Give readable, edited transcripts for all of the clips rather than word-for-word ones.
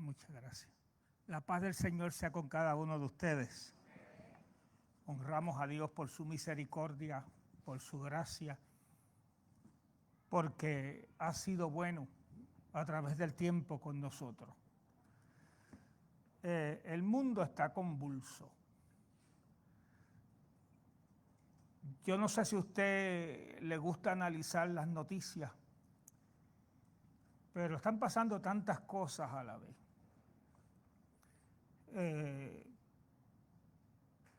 Muchas gracias. La paz del Señor sea con cada uno de ustedes. Honramos a Dios por su misericordia, por su gracia, porque ha sido bueno a través del tiempo con nosotros. El mundo está convulso. Yo no sé si a usted le gusta analizar las noticias, pero están pasando tantas cosas a la vez.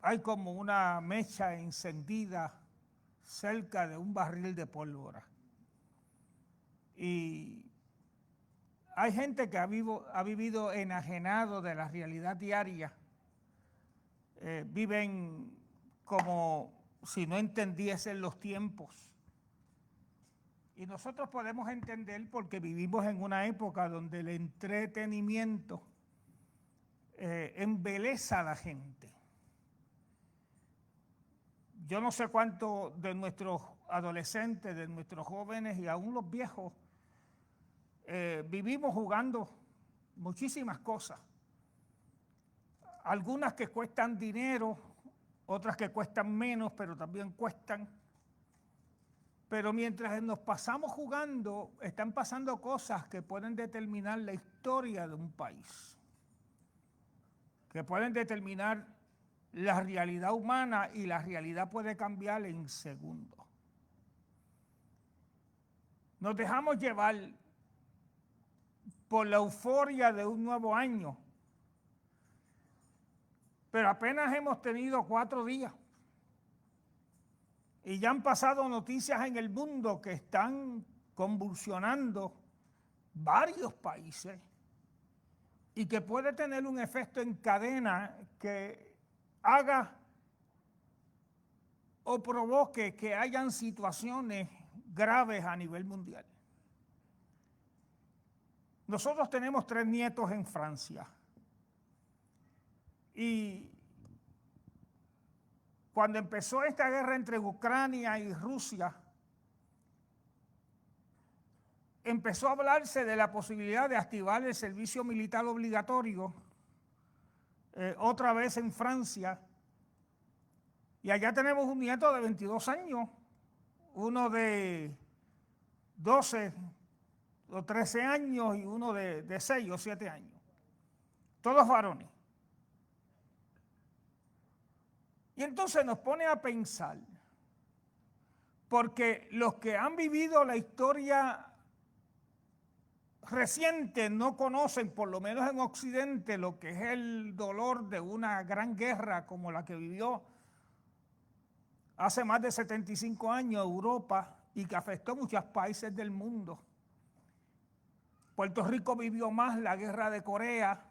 Hay como una mecha encendida cerca de un barril de pólvora. Y hay gente que ha vivido enajenado de la realidad diaria. Viven como si no entendiesen los tiempos. Y nosotros podemos entender porque vivimos en una época donde el entretenimiento embeleza a la gente. Yo no sé cuántos de nuestros adolescentes, de nuestros jóvenes y aún los viejos vivimos jugando muchísimas cosas. Algunas que cuestan dinero, otras que cuestan menos, pero también cuestan. Pero mientras nos pasamos jugando, están pasando cosas que pueden determinar la historia de un país, que pueden determinar la realidad humana, y la realidad puede cambiar en segundos. Nos dejamos llevar por la euforia de un nuevo año, pero apenas hemos tenido 4 días y ya han pasado noticias en el mundo que están convulsionando varios países y que puede tener un efecto en cadena que haga o provoque que hayan situaciones graves a nivel mundial. Nosotros tenemos 3 nietos en Francia y cuando empezó esta guerra entre Ucrania y Rusia, empezó a hablarse de la posibilidad de activar el servicio militar obligatorio otra vez en Francia. Y allá tenemos un nieto de 22 años, uno de 12 o 13 años y uno de 6 o 7 años. Todos varones. Y entonces nos pone a pensar, porque los que han vivido la historia reciente no conocen, por lo menos en Occidente, lo que es el dolor de una gran guerra como la que vivió hace más de 75 años Europa y que afectó a muchos países del mundo. Puerto Rico vivió más la guerra de Corea,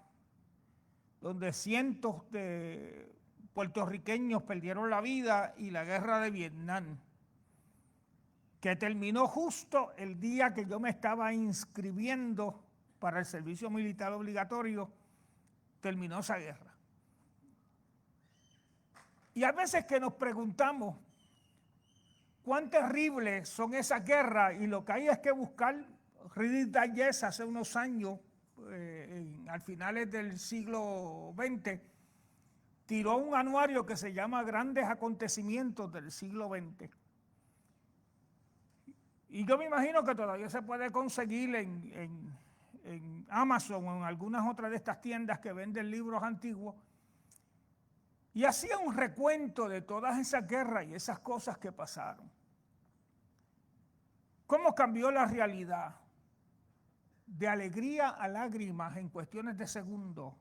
donde cientos de puertorriqueños perdieron la vida, y la guerra de Vietnam, que terminó justo el día que yo me estaba inscribiendo para el servicio militar obligatorio. Terminó esa guerra. Y a veces que nos preguntamos cuán terribles son esas guerras, y lo que hay es que buscar. Reader's Digest hace unos años, al finales del siglo XX, tiró un anuario que se llama Grandes Acontecimientos del siglo XX. Y yo me imagino que todavía se puede conseguir en Amazon o en algunas otras de estas tiendas que venden libros antiguos. Y hacía un recuento de todas esas guerras y esas cosas que pasaron. ¿Cómo cambió la realidad? De alegría a lágrimas en cuestiones de segundos.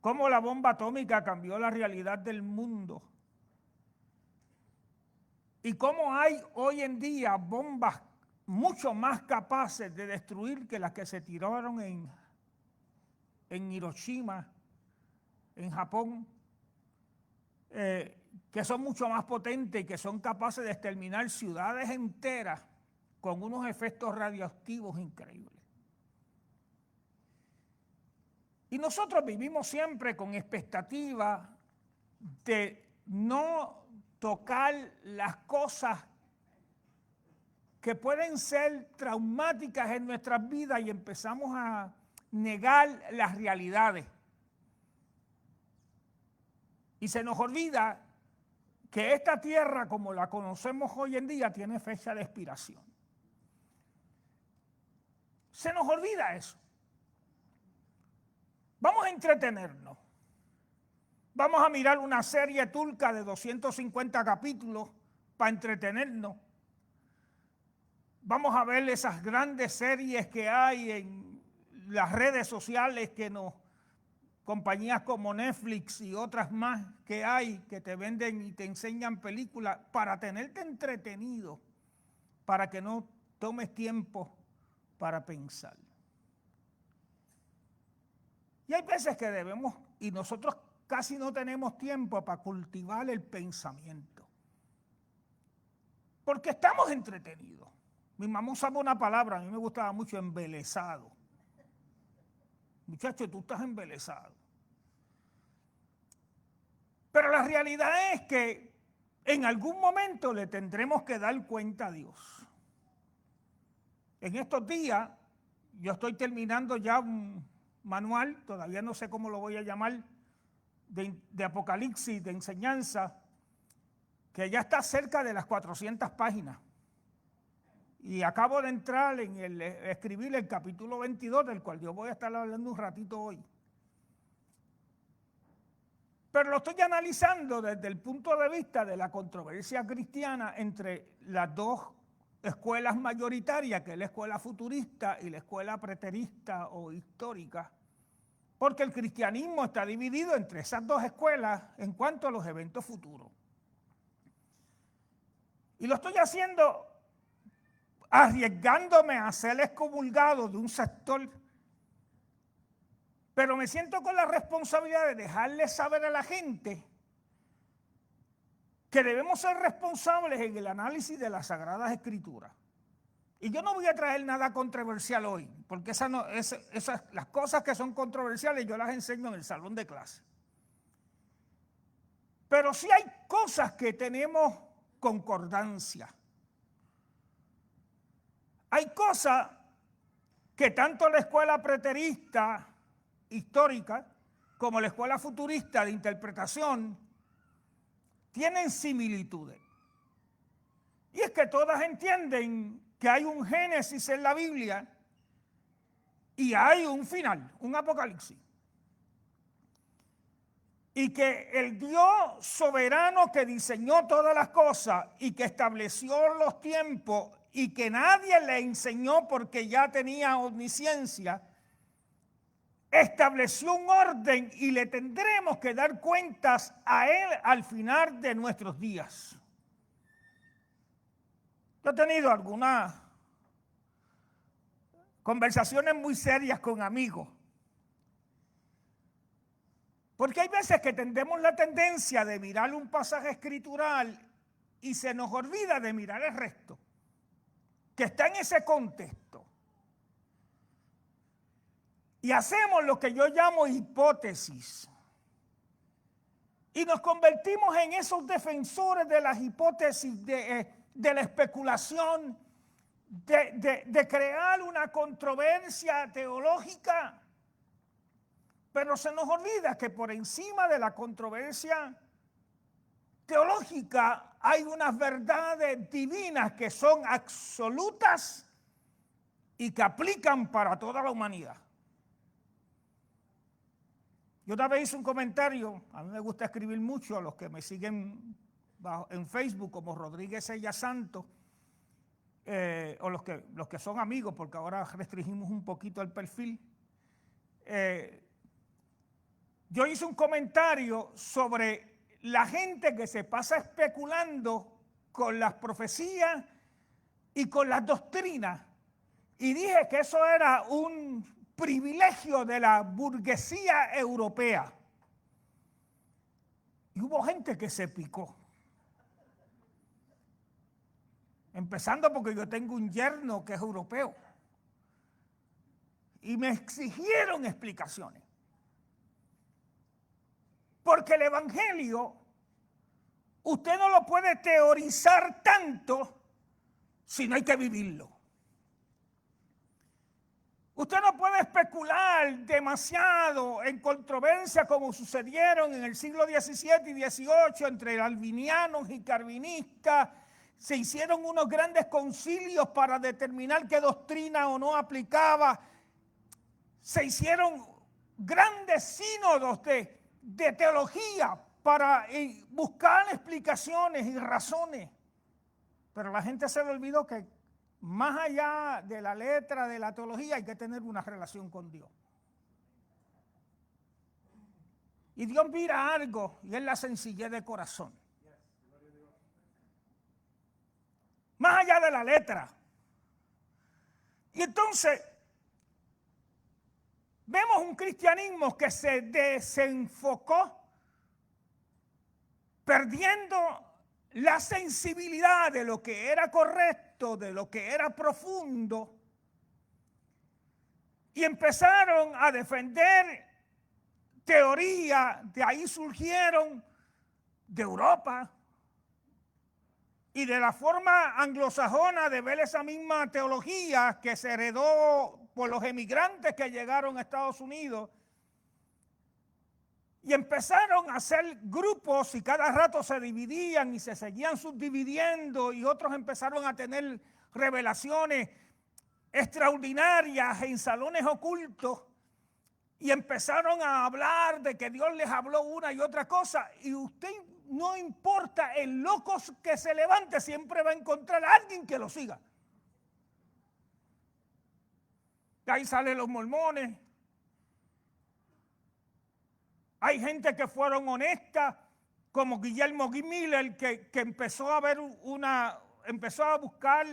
Cómo la bomba atómica cambió la realidad del mundo. Y cómo hay hoy en día bombas mucho más capaces de destruir que las que se tiraron en Hiroshima, en Japón, que son mucho más potentes y que son capaces de exterminar ciudades enteras con unos efectos radioactivos increíbles. Y nosotros vivimos siempre con expectativa de no tocar las cosas que pueden ser traumáticas en nuestras vidas, y empezamos a negar las realidades. Y se nos olvida que esta tierra, como la conocemos hoy en día, tiene fecha de expiración. Se nos olvida eso. Vamos a entretenernos. Vamos a mirar una serie turca de 250 capítulos para entretenernos. Vamos a ver esas grandes series que hay en las redes sociales compañías como Netflix y otras más que hay, que te venden y te enseñan películas para tenerte entretenido, para que no tomes tiempo para pensar. Y hay veces que debemos, y nosotros casi no tenemos tiempo para cultivar el pensamiento, porque estamos entretenidos. Mi mamá usaba una palabra, a mí me gustaba mucho, embelesado. Muchacho, tú estás embelesado. Pero la realidad es que en algún momento le tendremos que dar cuenta a Dios. En estos días, yo estoy terminando ya un manual, todavía no sé cómo lo voy a llamar, de Apocalipsis, de enseñanza, que ya está cerca de las 400 páginas. Y acabo de entrar en escribir el capítulo 22, del cual yo voy a estar hablando un ratito hoy. Pero lo estoy analizando desde el punto de vista de la controversia cristiana entre las dos escuelas mayoritarias, que es la escuela futurista y la escuela preterista o histórica, porque el cristianismo está dividido entre esas dos escuelas en cuanto a los eventos futuros. Y lo estoy haciendo arriesgándome a ser excomulgado de un sector, pero me siento con la responsabilidad de dejarle saber a la gente que debemos ser responsables en el análisis de las Sagradas Escrituras. Y yo no voy a traer nada controversial hoy, porque las cosas que son controversiales yo las enseño en el salón de clase. Pero sí hay cosas que tenemos concordancia. Hay cosas que tanto la escuela preterista histórica como la escuela futurista de interpretación tienen similitudes. Y es que todas entienden que hay un Génesis en la Biblia y hay un final, un Apocalipsis. Y que el Dios soberano que diseñó todas las cosas y que estableció los tiempos y que nadie le enseñó porque ya tenía omnisciencia, estableció un orden y le tendremos que dar cuentas a Él al final de nuestros días. Yo he tenido algunas conversaciones muy serias con amigos, porque hay veces que tenemos la tendencia de mirar un pasaje escritural y se nos olvida de mirar el resto, que está en ese contexto. Y hacemos lo que yo llamo hipótesis. Y nos convertimos en esos defensores de las hipótesis, de la especulación, de crear una controversia teológica. Pero se nos olvida que por encima de la controversia teológica hay unas verdades divinas que son absolutas y que aplican para toda la humanidad. Yo una vez hice un comentario, a mí me gusta escribir mucho, a los que me siguen en Facebook como Rodríguez Ella Santos, o los que son amigos, porque ahora restringimos un poquito el perfil. Yo hice un comentario sobre la gente que se pasa especulando con las profecías y con las doctrinas, y dije que eso era un privilegio de la burguesía europea. Y hubo gente que se picó. Empezando porque yo tengo un yerno que es europeo. Y me exigieron explicaciones. Porque el Evangelio, usted no lo puede teorizar tanto si no hay que vivirlo. Usted no puede especular demasiado en controversia como sucedieron en el siglo XVII y XVIII entre albinianos y calvinistas. Se hicieron unos grandes concilios para determinar qué doctrina o no aplicaba. Se hicieron grandes sínodos de teología para buscar explicaciones y razones. Pero la gente se le olvidó que más allá de la letra de la teología hay que tener una relación con Dios. Y Dios mira algo y es la sencillez de corazón. Más allá de la letra. Y entonces vemos un cristianismo que se desenfocó, perdiendo la sensibilidad de lo que era correcto, de lo que era profundo, y empezaron a defender teorías. De ahí surgieron de Europa y de la forma anglosajona de ver esa misma teología que se heredó por los emigrantes que llegaron a Estados Unidos. Y empezaron a hacer grupos y cada rato se dividían y se seguían subdividiendo, y otros empezaron a tener revelaciones extraordinarias en salones ocultos y empezaron a hablar de que Dios les habló una y otra cosa. Y usted, no importa el loco que se levante, siempre va a encontrar a alguien que lo siga. De ahí salen los mormones. Hay gente que fueron honestas, como Guillermo Miller, que empezó a ver empezó a buscar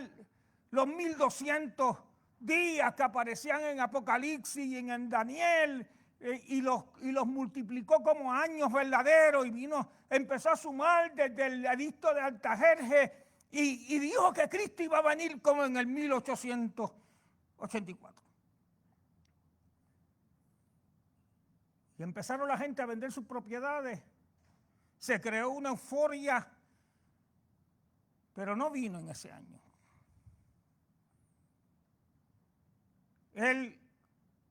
los 1200 días que aparecían en Apocalipsis y en Daniel, y los multiplicó como años verdaderos, y empezó a sumar desde el edicto de Artajerjes, y dijo que Cristo iba a venir como en el 1884. Y empezaron la gente a vender sus propiedades. Se creó una euforia, pero no vino en ese año. Él,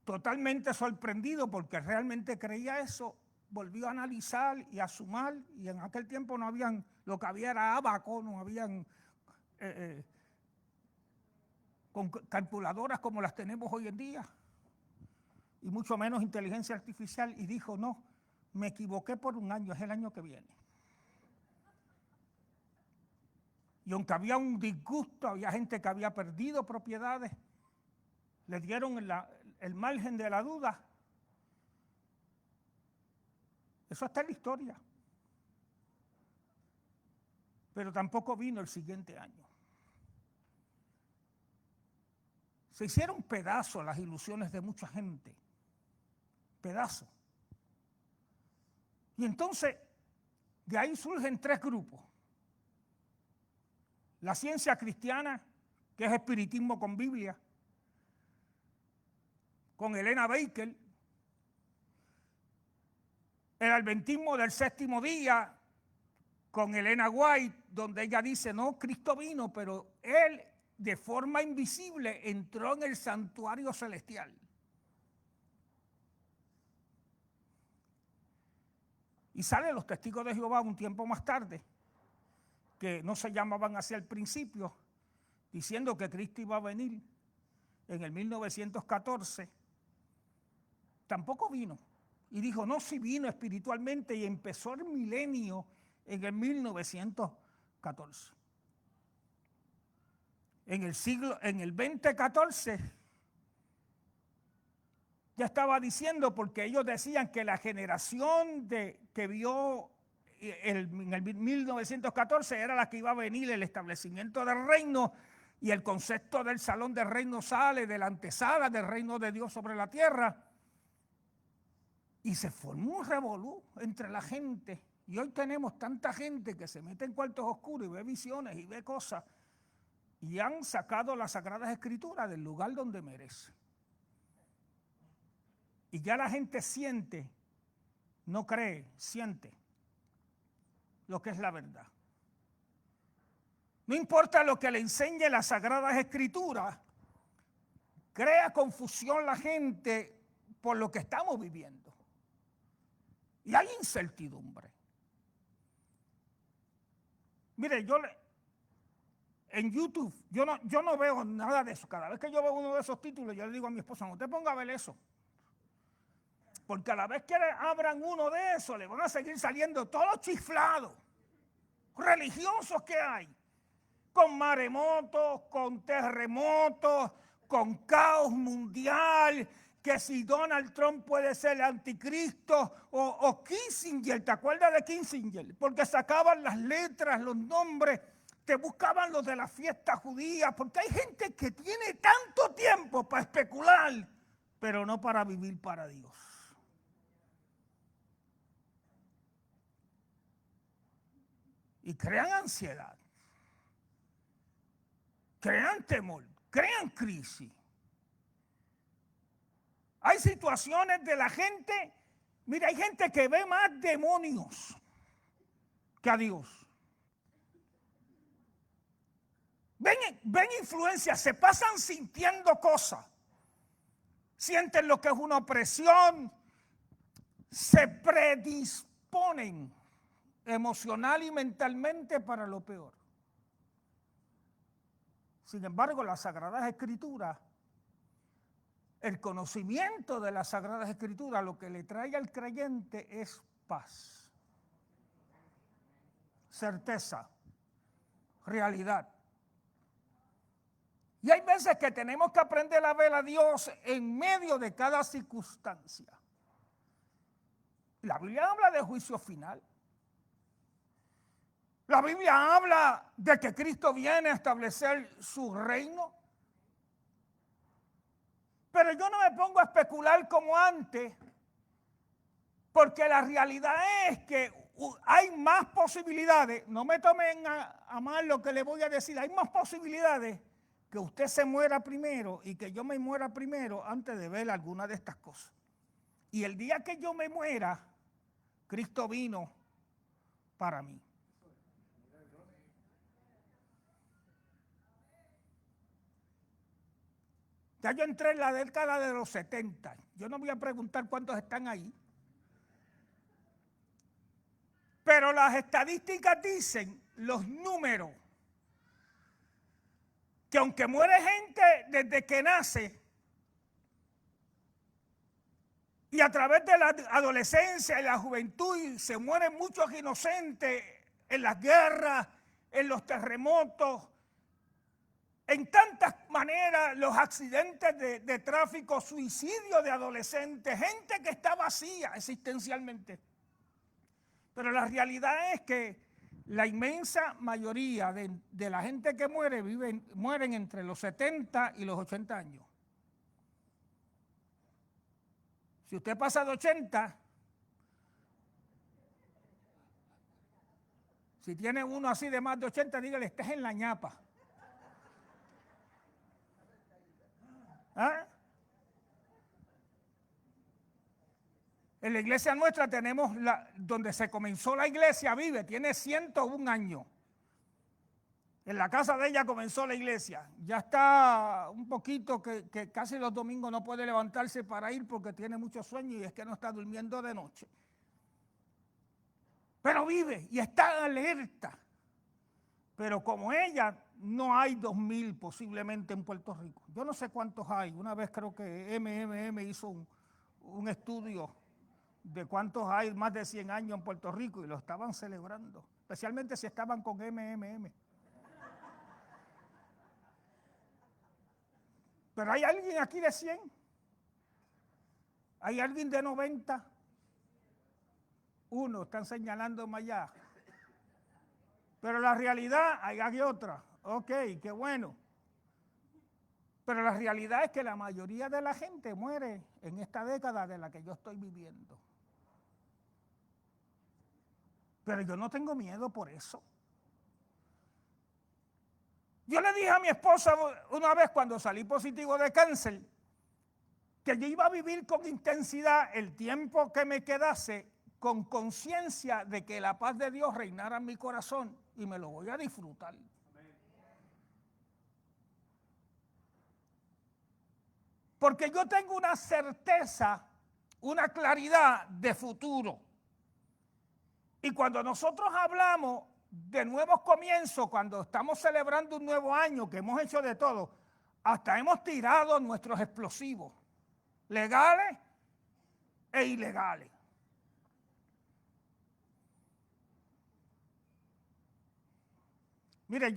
totalmente sorprendido porque realmente creía eso, volvió a analizar y a sumar, y en aquel tiempo no habían, lo que había era abaco, no habían con calculadoras como las tenemos hoy en día, y mucho menos inteligencia artificial, y dijo: no, me equivoqué por un año, es el año que viene. Y aunque había un disgusto, había gente que había perdido propiedades, le dieron el margen de la duda. Eso está en la historia. Pero tampoco vino el siguiente año. Se hicieron pedazos las ilusiones de mucha gente. Pedazos. Y entonces, de ahí surgen tres grupos. La ciencia cristiana, que es espiritismo con Biblia, con Helena Baker. El adventismo del séptimo día, con Elena White, donde ella dice: no, Cristo vino, pero Él de forma invisible entró en el santuario celestial. Y salen los testigos de Jehová un tiempo más tarde, que no se llamaban así al principio, diciendo que Cristo iba a venir en el 1914. Tampoco vino. Y dijo: no, sí vino espiritualmente, y empezó el milenio en el 1914. En el 2014, ya estaba diciendo, porque ellos decían que la generación que vio en el 1914 era la que iba a venir el establecimiento del reino, y el concepto del salón del reino sale de la antesala del reino de Dios sobre la tierra. Y se formó un revolú entre la gente. Y hoy tenemos tanta gente que se mete en cuartos oscuros y ve visiones y ve cosas, y han sacado las Sagradas Escrituras del lugar donde merece. Y ya la gente siente, no cree, siente lo que es la verdad. No importa lo que le enseñe las Sagradas Escrituras, crea confusión la gente por lo que estamos viviendo. Y hay incertidumbre. Mire, en YouTube, yo no veo nada de eso. Cada vez que yo veo uno de esos títulos, yo le digo a mi esposa, no te ponga a ver eso. Porque a la vez que abran uno de esos, le van a seguir saliendo todos los chiflados religiosos que hay. Con maremotos, con terremotos, con caos mundial, que si Donald Trump puede ser el anticristo, o Kissinger, ¿te acuerdas de Kissinger? Porque sacaban las letras, los nombres, te buscaban los de la fiesta judía, porque hay gente que tiene tanto tiempo para especular, pero no para vivir para Dios. Y crean ansiedad, crean temor, crean crisis. Hay situaciones de la gente, mira, hay gente que ve más demonios que a Dios. Ven influencias, se pasan sintiendo cosas. Sienten lo que es una opresión, se predisponen emocional y mentalmente para lo peor. Sin embargo, las Sagradas Escrituras, el conocimiento de las Sagradas Escrituras, lo que le trae al creyente es paz, certeza, realidad. Y hay veces que tenemos que aprender a ver a Dios en medio de cada circunstancia. La Biblia habla de juicio final. La Biblia habla de que Cristo viene a establecer su reino. Pero yo no me pongo a especular como antes, porque la realidad es que hay más posibilidades, no me tomen a mal lo que le voy a decir, hay más posibilidades que usted se muera primero y que yo me muera primero antes de ver alguna de estas cosas. Y el día que yo me muera, Cristo vino para mí. Ya yo entré en la década de los 70. Yo no voy a preguntar cuántos están ahí. Pero las estadísticas dicen, los números, que aunque muere gente desde que nace, y a través de la adolescencia y la juventud, se mueren muchos inocentes en las guerras, en los terremotos, en tantas maneras, los accidentes de tráfico, suicidio de adolescentes, gente que está vacía existencialmente. Pero la realidad es que la inmensa mayoría de la gente que muere mueren entre los 70 y los 80 años. Si usted pasa de 80, si tiene uno así de más de 80, dígale, estás en la ñapa. ¿Ah? En la iglesia nuestra tenemos, donde se comenzó la iglesia, tiene 101 años. En la casa de ella comenzó la iglesia. Ya está un poquito que casi los domingos no puede levantarse para ir porque tiene mucho sueño y es que no está durmiendo de noche. Pero vive y está alerta. Pero como ella, no hay 2,000 posiblemente en Puerto Rico. Yo no sé cuántos hay. Una vez creo que MMM hizo un estudio de cuántos hay, más de 100 años en Puerto Rico, y lo estaban celebrando. Especialmente si estaban con MMM. Pero hay alguien aquí de 100. Hay alguien de 90. Uno, están señalando más allá. Pero la realidad, hay otra. Ok, qué bueno. Pero la realidad es que la mayoría de la gente muere en esta década de la que yo estoy viviendo. Pero yo no tengo miedo por eso. Yo le dije a mi esposa una vez cuando salí positivo de cáncer, que yo iba a vivir con intensidad el tiempo que me quedase, con conciencia de que la paz de Dios reinara en mi corazón, y me lo voy a disfrutar. Porque yo tengo una certeza, una claridad de futuro. Y cuando nosotros hablamos de nuevos comienzos, cuando estamos celebrando un nuevo año, que hemos hecho de todo, hasta hemos tirado nuestros explosivos, legales e ilegales. Mire,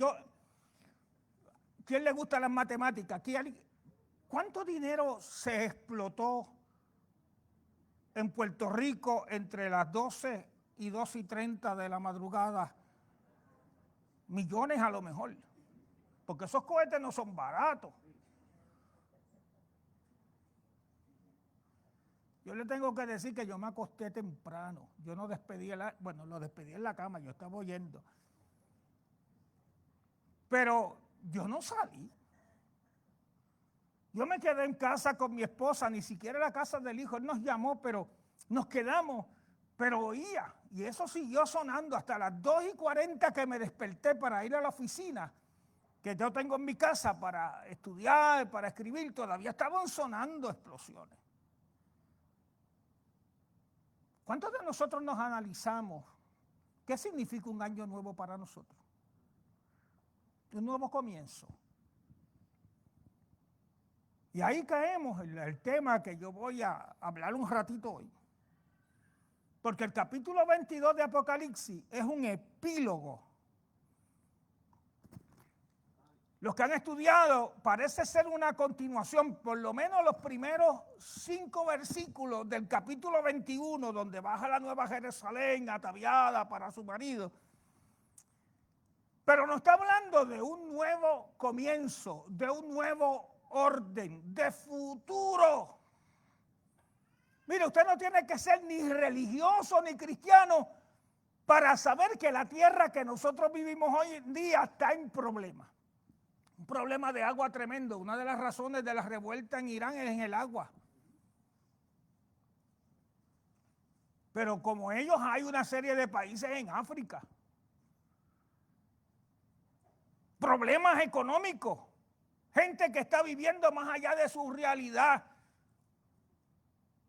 ¿quién le gusta las matemáticas? ¿Cuánto dinero se explotó en Puerto Rico entre las 12 y 2:30 de la madrugada? Millones a lo mejor, porque esos cohetes no son baratos. Yo le tengo que decir que yo me acosté temprano. Yo no despedí lo despedí en la cama, yo estaba oyendo. Pero yo no salí. Yo me quedé en casa con mi esposa, ni siquiera en la casa del hijo. Él nos llamó, pero nos quedamos, pero oía. Y eso siguió sonando hasta las 2:40 que me desperté para ir a la oficina, que yo tengo en mi casa para estudiar, para escribir. Todavía estaban sonando explosiones. ¿Cuántos de nosotros nos analizamos qué significa un año nuevo para nosotros? Un nuevo comienzo. Y ahí caemos en el tema que yo voy a hablar un ratito hoy. Porque el capítulo 22 de Apocalipsis es un epílogo. Los que han estudiado, parece ser una continuación, por lo menos los primeros 5 versículos del capítulo 21, donde baja la Nueva Jerusalén ataviada para su marido. Pero nos está hablando de un nuevo comienzo, de un nuevo orden, de futuro. Mire, usted no tiene que ser ni religioso ni cristiano para saber que la tierra que nosotros vivimos hoy en día está en problemas. Un problema de agua tremendo. Una de las razones de la revuelta en Irán es en el agua. Pero como ellos, hay una serie de países en África. Problemas económicos. Gente que está viviendo más allá de su realidad.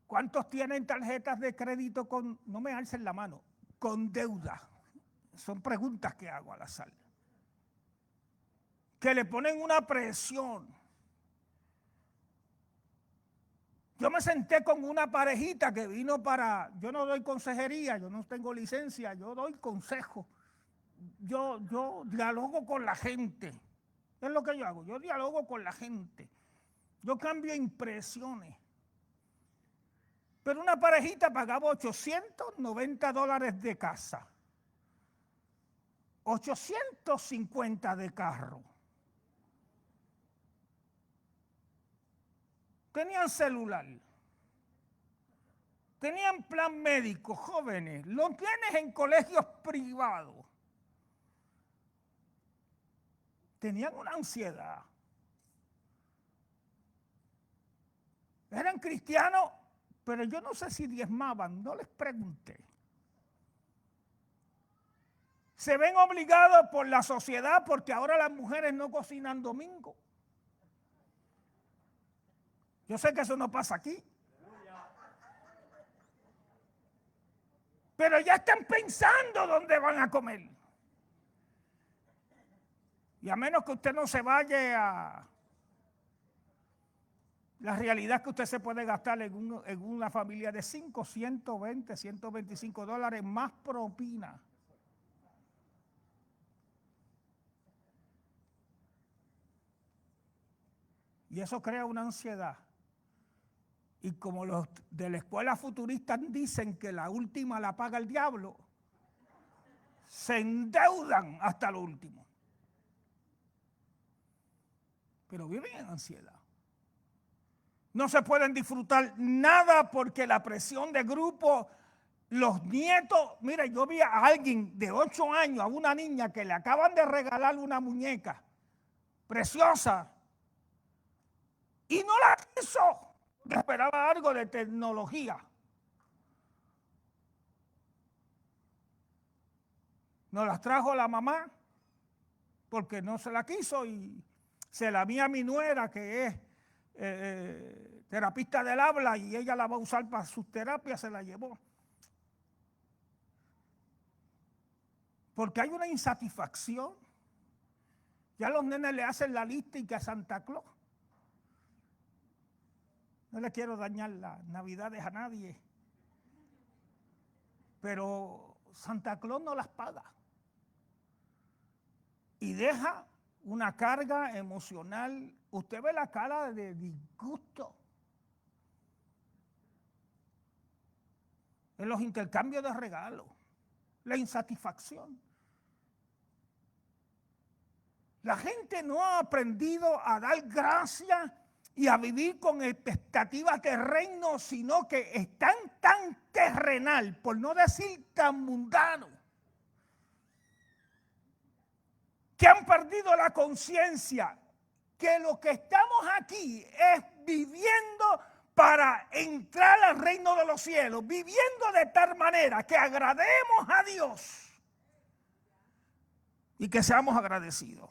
¿Cuántos tienen tarjetas de crédito con, no me alcen la mano, con deuda? Son preguntas que hago al azar. Que le ponen una presión. Yo me senté con una parejita que vino yo no doy consejería, yo no tengo licencia, yo doy consejo. Yo dialogo con la gente. Es lo que yo hago, yo dialogo con la gente. Yo cambio impresiones. Pero una parejita pagaba $890 de casa. 850 de carro. Tenían celular. Tenían plan médico, jóvenes. Lo tienes en colegios privados. Tenían una ansiedad. Eran cristianos, pero yo no sé si diezmaban, no les pregunté. Se ven obligados por la sociedad porque ahora las mujeres no cocinan domingo. Yo sé que eso no pasa aquí. Pero ya están pensando dónde van a comer. Y a menos que usted no se vaya a la realidad que usted se puede gastar en una familia de 5, 120, $125 más propina. Y eso crea una ansiedad. Y como los de la escuela futurista dicen que la última la paga el diablo, se endeudan hasta lo último. Pero viven en ansiedad. No se pueden disfrutar nada porque la presión de grupo, los nietos, mira, yo vi a alguien de 8 años, a una niña que le acaban de regalar una muñeca preciosa y no la quiso. Esperaba algo de tecnología. Nos las trajo la mamá porque no se la quiso y se la vi a mi nuera, que es terapista del habla y ella la va a usar para sus terapias, se la llevó. Porque hay una insatisfacción. Ya los nenes le hacen la lista y que a Santa Claus. No le quiero dañar las navidades a nadie. Pero Santa Claus no las paga. Y deja una carga emocional. Usted ve la cara de disgusto en los intercambios de regalos, la insatisfacción. La gente no ha aprendido a dar gracias y a vivir con expectativas de reino, sino que están tan terrenal, por no decir tan mundano, que han perdido la conciencia que lo que estamos aquí es viviendo para entrar al reino de los cielos, viviendo de tal manera que agrademos a Dios y que seamos agradecidos.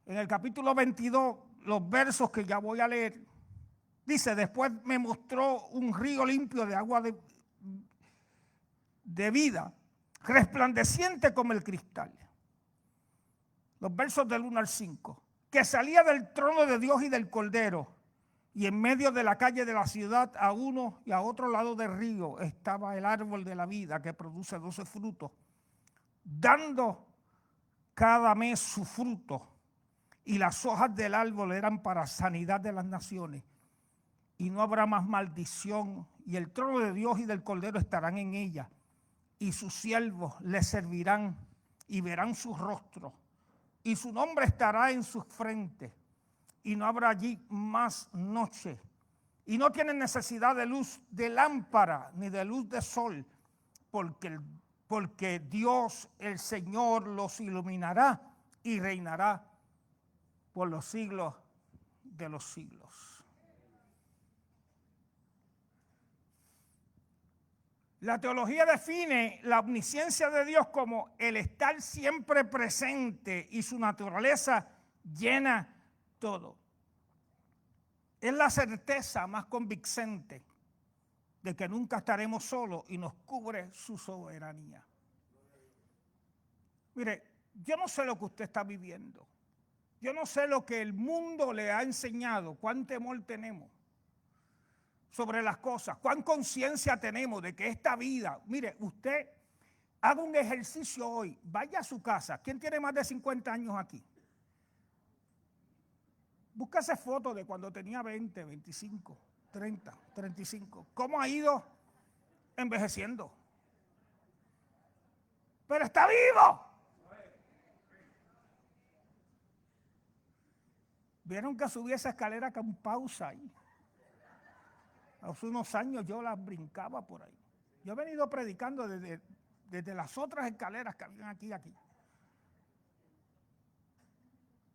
En el capítulo 22, los versos que ya voy a leer, dice: después me mostró un río limpio de agua de vida, resplandeciente como el cristal. Los versos del 1 al 5. Que salía del trono de Dios y del Cordero, y en medio de la calle de la ciudad, a uno y a otro lado del río, estaba el árbol de la vida que produce 12 frutos, dando cada mes su fruto. Y las hojas del árbol eran para sanidad de las naciones. Y no habrá más maldición. Y el trono de Dios y del Cordero estarán en ella. Y sus siervos le servirán y verán su rostro. Y su nombre estará en sus frentes. Y no habrá allí más noche. Y no tienen necesidad de luz de lámpara ni de luz de sol. Porque Dios, el Señor, los iluminará y reinará por los siglos de los siglos. La teología define la omnisciencia de Dios como el estar siempre presente y su naturaleza llena todo. Es la certeza más convincente de que nunca estaremos solos y nos cubre su soberanía. Mire, yo no sé lo que usted está viviendo. Yo no sé lo que el mundo le ha enseñado, cuán temor tenemos sobre las cosas, cuán conciencia tenemos de que esta vida, mire, usted haga un ejercicio hoy, vaya a su casa. ¿Quién tiene más de 50 años aquí? Búsquese fotos de cuando tenía 20, 25, 30, 35. ¿Cómo ha ido envejeciendo? Pero está vivo. Vieron que subí esa escalera con pausa ahí. Hace unos años yo las brincaba por ahí. Yo he venido predicando desde las otras escaleras que habían aquí.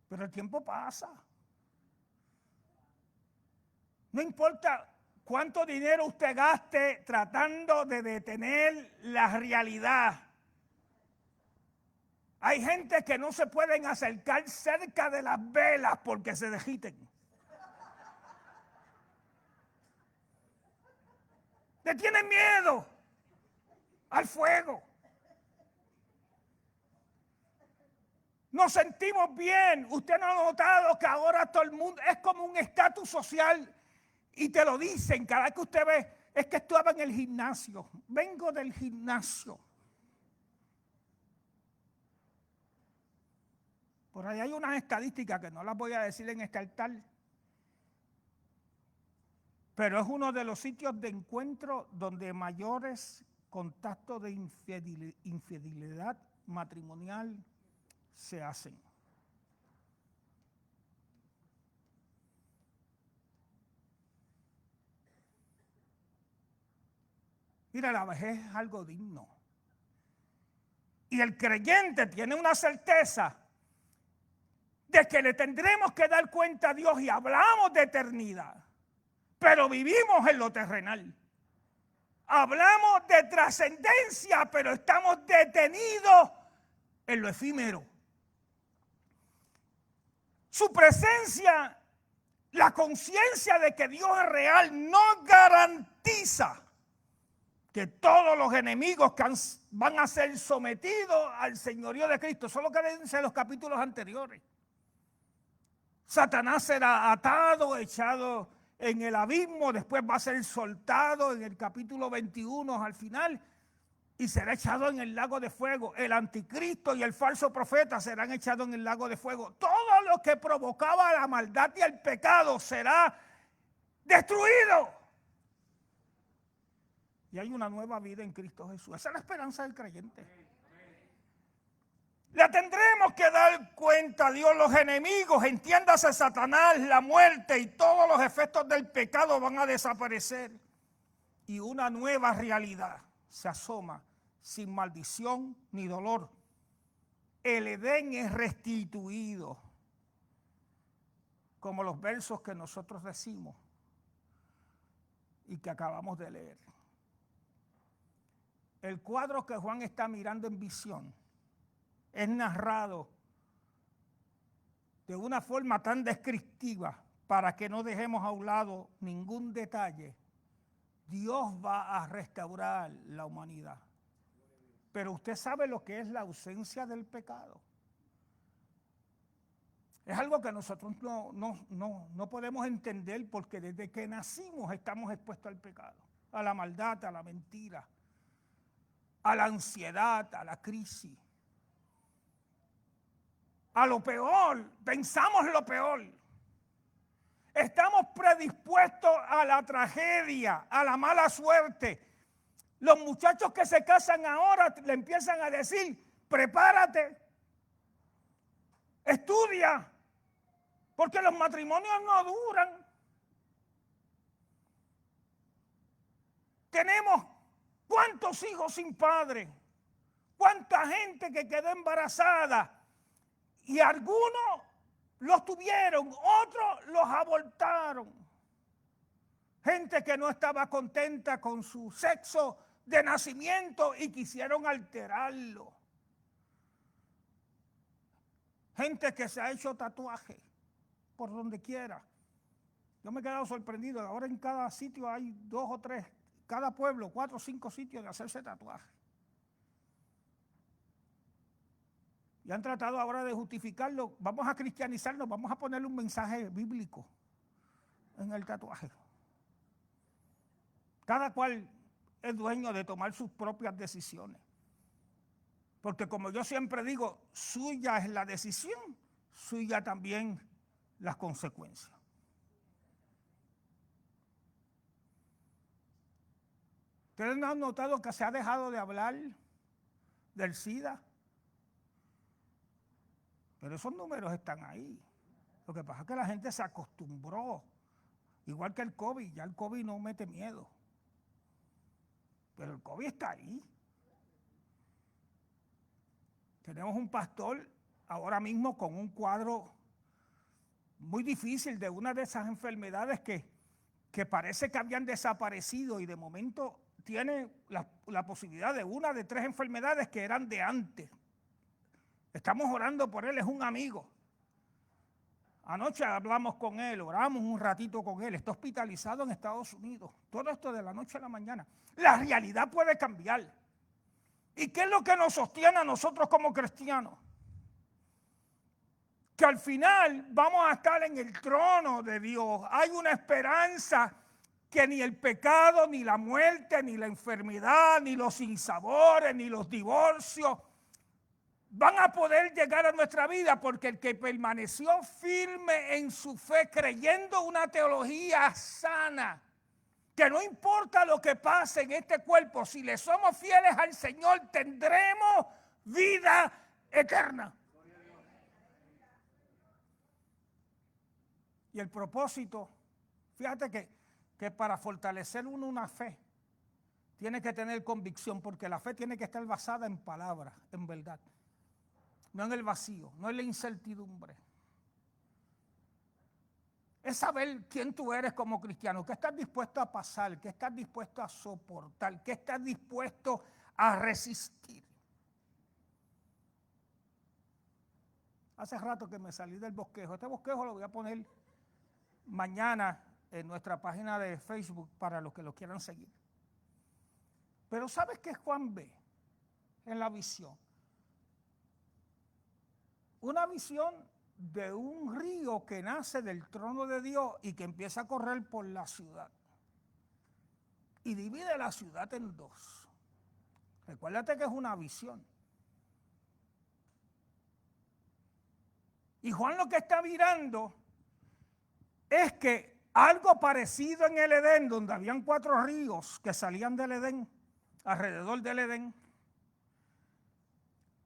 Pero el tiempo pasa. No importa cuánto dinero usted gaste tratando de detener la realidad. Hay gente que no se pueden acercar cerca de las velas porque se derriten. Le tienen miedo al fuego. Nos sentimos bien. Usted no ha notado que ahora todo el mundo es como un estatus social y te lo dicen cada vez que usted ve. Es que estaba en el gimnasio. Vengo del gimnasio. Por ahí hay unas estadísticas que no las voy a decir en este altar, pero es uno de los sitios de encuentro donde mayores contactos de infidelidad matrimonial se hacen. Mira, la vejez es algo digno. Y el creyente tiene una certeza de que le tendremos que dar cuenta a Dios y hablamos de eternidad, pero vivimos en lo terrenal. Hablamos de trascendencia, pero estamos detenidos en lo efímero. Su presencia, la conciencia de que Dios es real, no garantiza que todos los enemigos van a ser sometidos al señorío de Cristo. Eso es lo que dicen los capítulos anteriores. Satanás será atado, echado en el abismo, después va a ser soltado en el capítulo 21 al final y será echado en el lago de fuego. El anticristo y el falso profeta serán echados en el lago de fuego. Todo lo que provocaba la maldad y el pecado será destruido. Y hay una nueva vida en Cristo Jesús. Esa es la esperanza del creyente. Le tendremos que dar cuenta a Dios. Los enemigos, entiéndase Satanás, la muerte y todos los efectos del pecado van a desaparecer. Y una nueva realidad se asoma sin maldición ni dolor. El Edén es restituido, como los versos que nosotros decimos y que acabamos de leer. El cuadro que Juan está mirando en visión es narrado de una forma tan descriptiva para que no dejemos a un lado ningún detalle. Dios va a restaurar la humanidad. Pero usted sabe lo que es la ausencia del pecado. Es algo que nosotros no podemos entender porque desde que nacimos estamos expuestos al pecado, a la maldad, a la mentira, a la ansiedad, a la crisis, a lo peor, pensamos lo peor. Estamos predispuestos a la tragedia, a la mala suerte. Los muchachos que se casan ahora le empiezan a decir, prepárate, estudia, porque los matrimonios no duran. Tenemos cuántos hijos sin padre, cuánta gente que quedó embarazada y algunos los tuvieron, otros los abortaron. Gente que no estaba contenta con su sexo de nacimiento y quisieron alterarlo. Gente que se ha hecho tatuaje por donde quiera. Yo me he quedado sorprendido. Ahora en cada sitio hay 2 o 3, cada pueblo, 4 o 5 sitios de hacerse tatuaje. Y han tratado ahora de justificarlo. Vamos a cristianizarnos, vamos a ponerle un mensaje bíblico en el tatuaje. Cada cual es dueño de tomar sus propias decisiones. Porque como yo siempre digo, suya es la decisión, suya también las consecuencias. ¿Ustedes no han notado que se ha dejado de hablar del SIDA? Pero esos números están ahí. Lo que pasa es que la gente se acostumbró. Igual que el COVID, ya el COVID no mete miedo. Pero el COVID está ahí. Tenemos un pastor ahora mismo con un cuadro muy difícil de una de esas enfermedades que parece que habían desaparecido y de momento tiene la posibilidad de una de 3 enfermedades que eran de antes. Estamos orando por él, es un amigo. Anoche hablamos con él, oramos un ratito con él, está hospitalizado en Estados Unidos. Todo esto de la noche a la mañana. La realidad puede cambiar. ¿Y qué es lo que nos sostiene a nosotros como cristianos? Que al final vamos a estar en el trono de Dios. Hay una esperanza que ni el pecado, ni la muerte, ni la enfermedad, ni los sinsabores, ni los divorcios van a poder llegar a nuestra vida, porque el que permaneció firme en su fe, creyendo una teología sana, que no importa lo que pase en este cuerpo, si le somos fieles al Señor, tendremos vida eterna. Y el propósito, fíjate que para fortalecer uno una fe, tiene que tener convicción, porque la fe tiene que estar basada en palabras, en verdad. No en el vacío, no en la incertidumbre. Es saber quién tú eres como cristiano, qué estás dispuesto a pasar, qué estás dispuesto a soportar, qué estás dispuesto a resistir. Hace rato que me salí del bosquejo. Este bosquejo lo voy a poner mañana en nuestra página de Facebook para los que lo quieran seguir. Pero ¿sabes qué Juan ve en la visión? Una visión de un río que nace del trono de Dios y que empieza a correr por la ciudad. Y divide la ciudad en dos. Recuérdate que es una visión. Y Juan lo que está mirando es que algo parecido en el Edén, donde habían 4 ríos que salían del Edén, alrededor del Edén,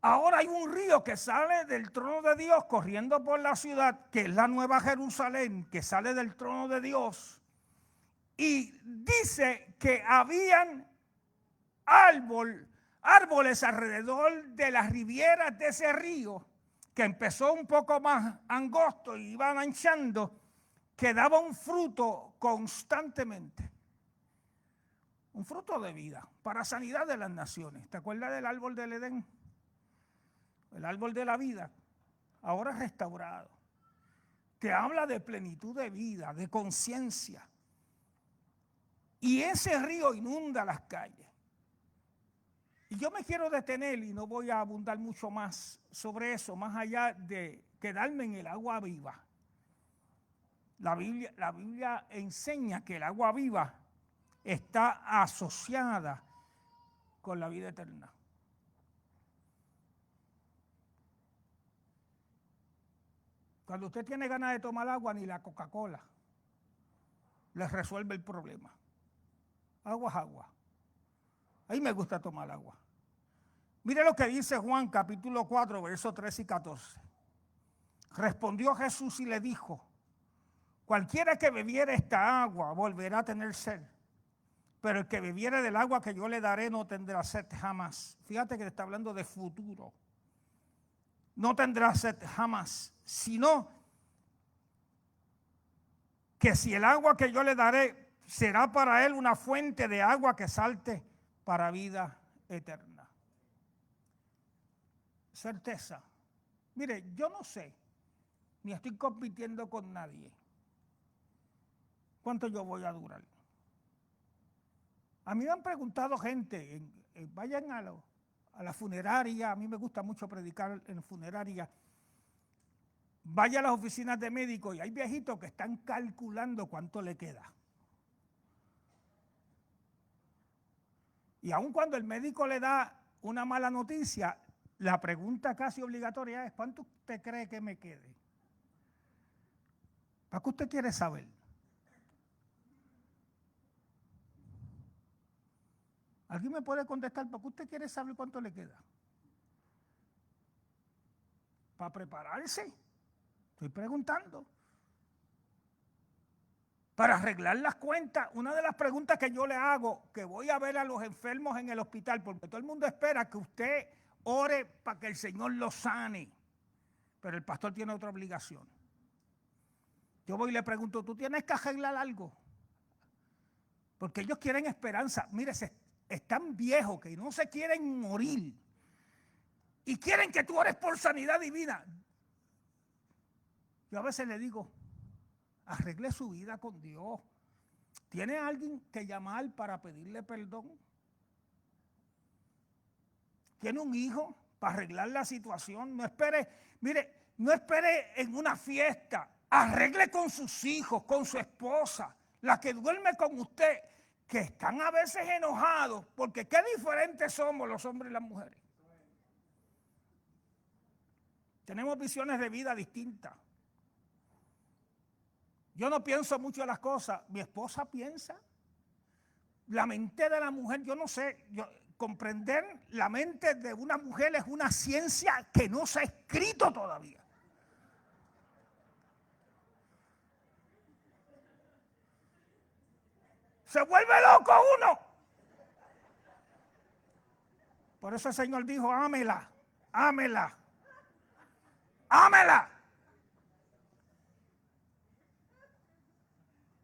ahora hay un río que sale del trono de Dios corriendo por la ciudad, que es la Nueva Jerusalén, que sale del trono de Dios. Y dice que habían árboles alrededor de las rivieras de ese río, que empezó un poco más angosto y iba anchando, que daba un fruto constantemente. Un fruto de vida, para sanidad de las naciones. ¿Te acuerdas del árbol del Edén? El árbol de la vida, ahora restaurado. Te habla de plenitud de vida, de conciencia. Y ese río inunda las calles. Y yo me quiero detener y no voy a abundar mucho más sobre eso, más allá de quedarme en el agua viva. La Biblia enseña que el agua viva está asociada con la vida eterna. Cuando usted tiene ganas de tomar agua, ni la Coca-Cola le resuelve el problema. Agua es agua. A mí me gusta tomar agua. Mire lo que dice Juan capítulo 4, versos 13 y 14. Respondió Jesús y le dijo: cualquiera que bebiere esta agua volverá a tener sed, pero el que bebiere del agua que yo le daré no tendrá sed jamás. Fíjate que está hablando de futuro. No tendrá sed jamás, sino que si el agua que yo le daré será para él una fuente de agua que salte para vida eterna. Certeza. Mire, yo no sé, ni estoy compitiendo con nadie, cuánto yo voy a durar. A mí me han preguntado gente, vayan a la funeraria, a mí me gusta mucho predicar en funeraria. Vaya a las oficinas de médicos y hay viejitos que están calculando cuánto le queda. Y aun cuando el médico le da una mala noticia, la pregunta casi obligatoria es: ¿cuánto usted cree que me quede? ¿Para qué usted quiere saber? ¿Alguien me puede contestar? ¿Para qué usted quiere saber cuánto le queda? ¿Para prepararse? Estoy preguntando. Para arreglar las cuentas, una de las preguntas que yo le hago, que voy a ver a los enfermos en el hospital, porque todo el mundo espera que usted ore para que el Señor lo sane, pero el pastor tiene otra obligación. Yo voy y le pregunto: ¿tú tienes que arreglar algo? Porque ellos quieren esperanza. Mire, están viejos que no se quieren morir y quieren que tú ores por sanidad divina. Yo a veces le digo: arregle su vida con Dios. ¿Tiene alguien que llamar para pedirle perdón? ¿Tiene un hijo para arreglar la situación? No espere, mire, no espere en una fiesta. Arregle con sus hijos, con su esposa, la que duerme con usted, que están a veces enojados, porque qué diferentes somos los hombres y las mujeres. Tenemos visiones de vida distintas. Yo no pienso mucho en las cosas, mi esposa piensa. La mente de la mujer, yo no sé, comprender la mente de una mujer es una ciencia que no se ha escrito todavía. Se vuelve loco uno. Por eso el Señor dijo: ámela, ámela, ámela.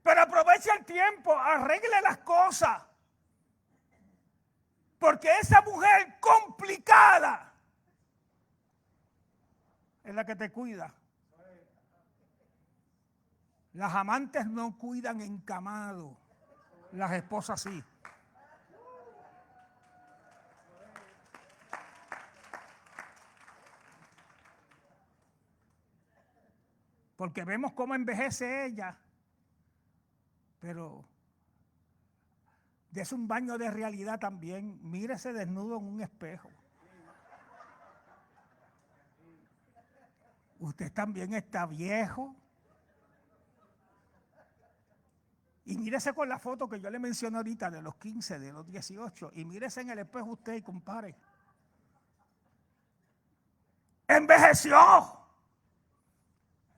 Pero aproveche el tiempo, arregle las cosas. Porque esa mujer complicada es la que te cuida. Las amantes no cuidan encamado, las esposas sí. Porque vemos cómo envejece ella, pero dese un baño de realidad también. Mírese desnudo en un espejo. Usted también está viejo. Y mírese con la foto que yo le mencioné ahorita de los 15, de los 18. Y mírese en el espejo usted y compare. Envejeció.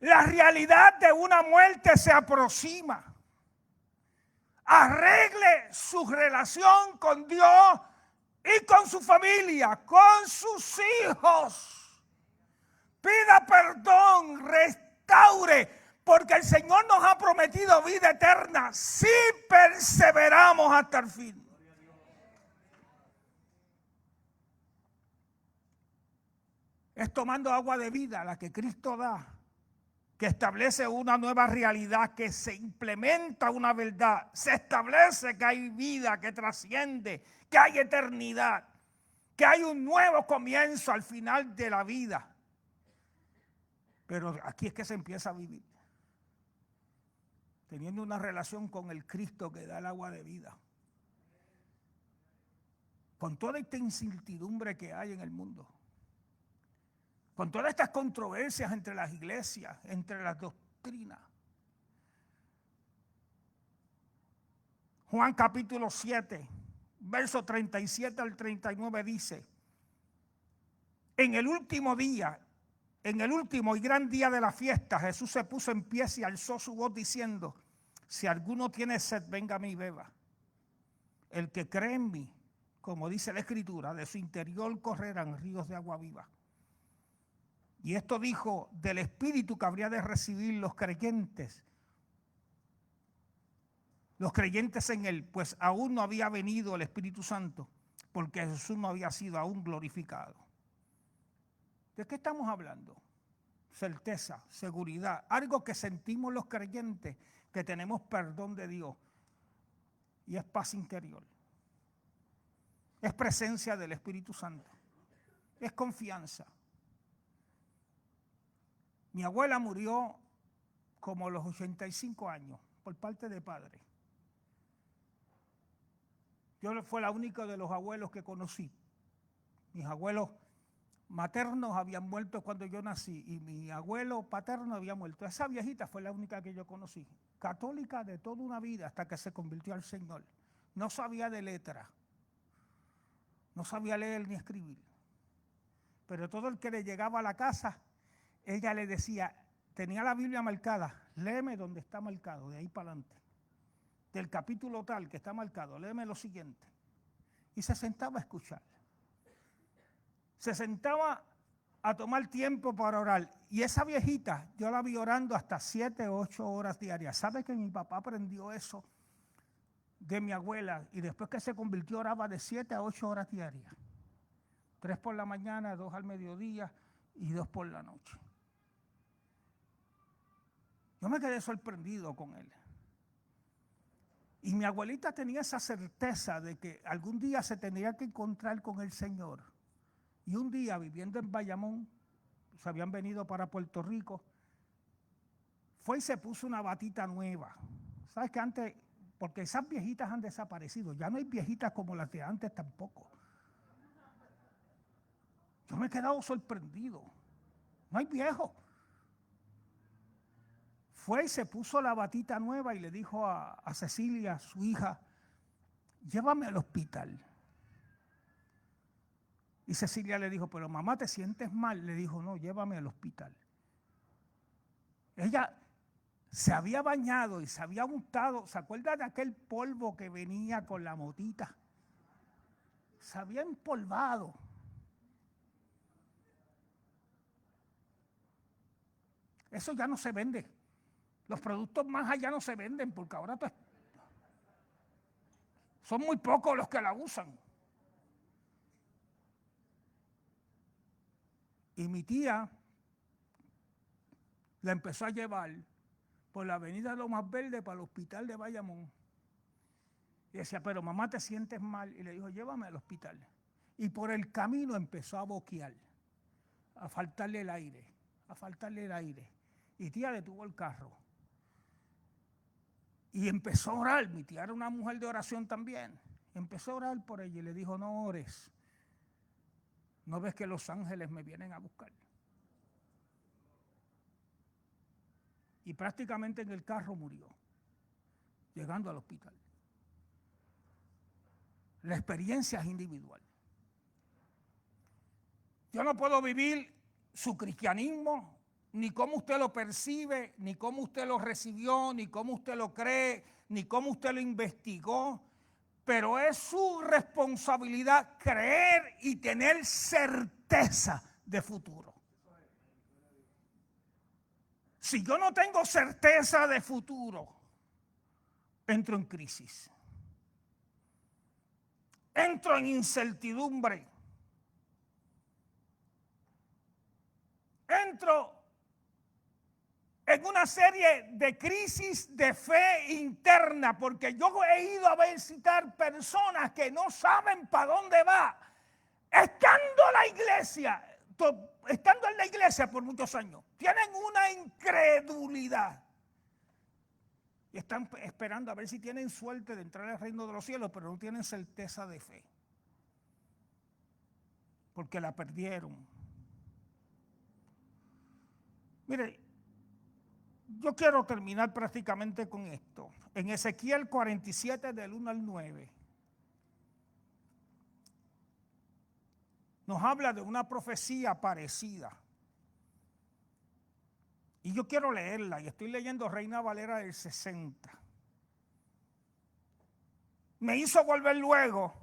La realidad de una muerte se aproxima. Arregle su relación con Dios y con su familia, con sus hijos. Pida perdón, restaure, porque el Señor nos ha prometido vida eterna si perseveramos hasta el fin. Es tomando agua de vida, la que Cristo da, que establece una nueva realidad, que se implementa una verdad, se establece que hay vida que trasciende, que hay eternidad, que hay un nuevo comienzo al final de la vida. Pero aquí es que se empieza a vivir, teniendo una relación con el Cristo que da el agua de vida. Con toda esta incertidumbre que hay en el mundo, con todas estas controversias entre las iglesias, entre las doctrinas. Juan capítulo 7, verso 37 al 39 dice: en el último día, en el último y gran día de la fiesta, Jesús se puso en pie y alzó su voz diciendo: si alguno tiene sed, venga a mí y beba. El que cree en mí, como dice la Escritura, de su interior correrán ríos de agua viva. Y esto dijo del Espíritu que habría de recibir los creyentes en él, pues aún no había venido el Espíritu Santo, porque Jesús no había sido aún glorificado. ¿De qué estamos hablando? Certeza, seguridad, algo que sentimos los creyentes, que tenemos perdón de Dios, y es paz interior, es presencia del Espíritu Santo, es confianza. Mi abuela murió como a los 85 años por parte de padre. Yo fue la única de los abuelos que conocí. Mis abuelos maternos habían muerto cuando yo nací y mi abuelo paterno había muerto. Esa viejita fue la única que yo conocí. Católica de toda una vida hasta que se convirtió al Señor. No sabía de letra. No sabía leer ni escribir. Pero todo el que le llegaba a la casa, ella le decía, tenía la Biblia marcada, léeme donde está marcado, de ahí para adelante. Del capítulo tal que está marcado, léeme lo siguiente. Y se sentaba a escuchar. Se sentaba a tomar tiempo para orar. Y esa viejita, yo la vi orando hasta 7 o 8 horas diarias. ¿Sabe que mi papá aprendió eso de mi abuela? Y después que se convirtió oraba de 7 a 8 horas diarias. 3 por la mañana, 2 al mediodía y 2 por la noche. Yo me quedé sorprendido con él. Y mi abuelita tenía esa certeza de que algún día se tendría que encontrar con el Señor. Y un día, viviendo en Bayamón, se habían venido para Puerto Rico, fue y se puso una batita nueva. ¿Sabes que antes, porque esas viejitas han desaparecido, ya no hay viejitas como las de antes tampoco? Yo me he quedado sorprendido. No hay viejos. Fue y se puso la batita nueva y le dijo a Cecilia, su hija, llévame al hospital. Y Cecilia le dijo, pero mamá, ¿te sientes mal? Le dijo, no, llévame al hospital. Ella se había bañado y se había untado. ¿Se acuerda de aquel polvo que venía con la motita? Se había empolvado. Eso ya no se vende. Los productos más allá no se venden porque ahora son muy pocos los que la usan. Y mi tía la empezó a llevar por la avenida Lomas Verdes para el hospital de Bayamón. Y decía, pero mamá, ¿te sientes mal? Y le dijo, llévame al hospital. Y por el camino empezó a boquear, a faltarle el aire, a faltarle el aire. Y tía detuvo el carro. Y empezó a orar. Mi tía era una mujer de oración también. Empezó a orar por ella y le dijo, no ores. ¿No ves que los ángeles me vienen a buscar? Y prácticamente en el carro murió, llegando al hospital. La experiencia es individual. Yo no puedo vivir su cristianismo, ni cómo usted lo percibe, ni cómo usted lo recibió, ni cómo usted lo cree, ni cómo usted lo investigó, pero es su responsabilidad creer y tener certeza de futuro. Si yo no tengo certeza de futuro, entro en crisis. Entro en incertidumbre. Entro en una serie de crisis de fe interna, porque yo he ido a visitar personas que no saben para dónde va, estando en la iglesia por muchos años. Tienen una incredulidad y están esperando a ver si tienen suerte de entrar al reino de los cielos, pero no tienen certeza de fe, porque la perdieron. Mire, yo quiero terminar prácticamente con esto. En Ezequiel 47, del 1 al 9, nos habla de una profecía parecida. Y yo quiero leerla, y estoy leyendo Reina Valera del 60. Me hizo volver luego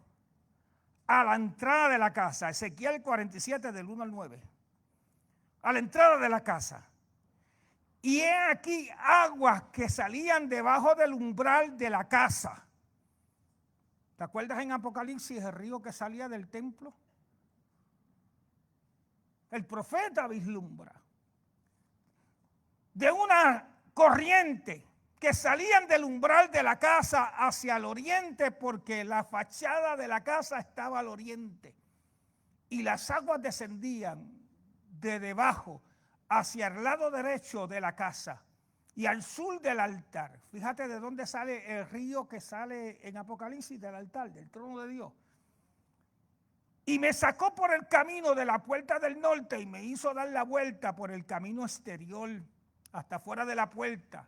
a la entrada de la casa, Ezequiel 47, del 1 al 9. A la entrada de la casa. Y he aquí aguas que salían debajo del umbral de la casa. ¿Te acuerdas en Apocalipsis el río que salía del templo? El profeta vislumbra de una corriente que salían del umbral de la casa hacia el oriente, porque la fachada de la casa estaba al oriente. Y las aguas descendían de debajo hacia el lado derecho de la casa y al sur del altar. Fíjate de dónde sale el río que sale en Apocalipsis, del altar, del trono de Dios. Y me sacó por el camino de la puerta del norte y me hizo dar la vuelta por el camino exterior hasta fuera de la puerta,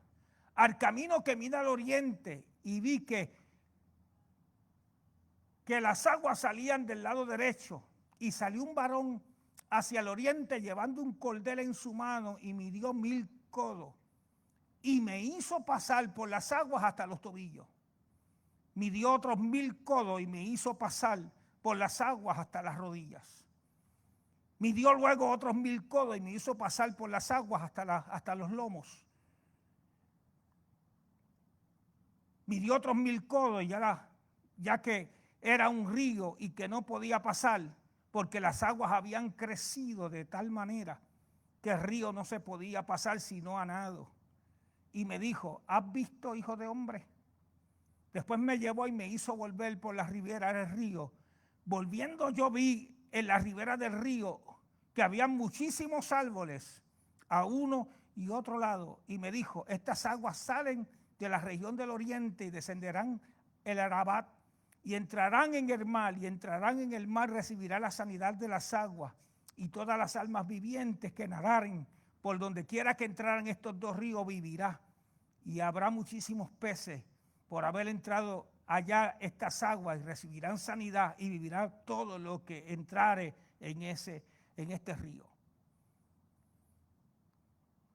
al camino que mira al oriente, y vi que las aguas salían del lado derecho, y salió un varón hacia el oriente llevando un cordel en su mano y midió 1000 codos y me hizo pasar por las aguas hasta los tobillos. Midió otros 1000 codos y me hizo pasar por las aguas hasta las rodillas. Midió luego otros 1000 codos y me hizo pasar por las aguas hasta los lomos. Midió otros 1000 codos y ya que era un río y que no podía pasar, porque las aguas habían crecido de tal manera que el río no se podía pasar sino a nado. Y me dijo, ¿has visto, hijo de hombre? Después me llevó y me hizo volver por la ribera del río. Volviendo yo vi en la ribera del río que había muchísimos árboles a uno y otro lado. Y me dijo, estas aguas salen de la región del oriente y descenderán el Arabat y entrarán en el mar, y entrarán en el mar recibirá la sanidad de las aguas, y todas las almas vivientes que nadaren por donde quiera que entraran estos dos ríos vivirá, y habrá muchísimos peces por haber entrado allá estas aguas, y recibirán sanidad y vivirá todo lo que entrare en este río.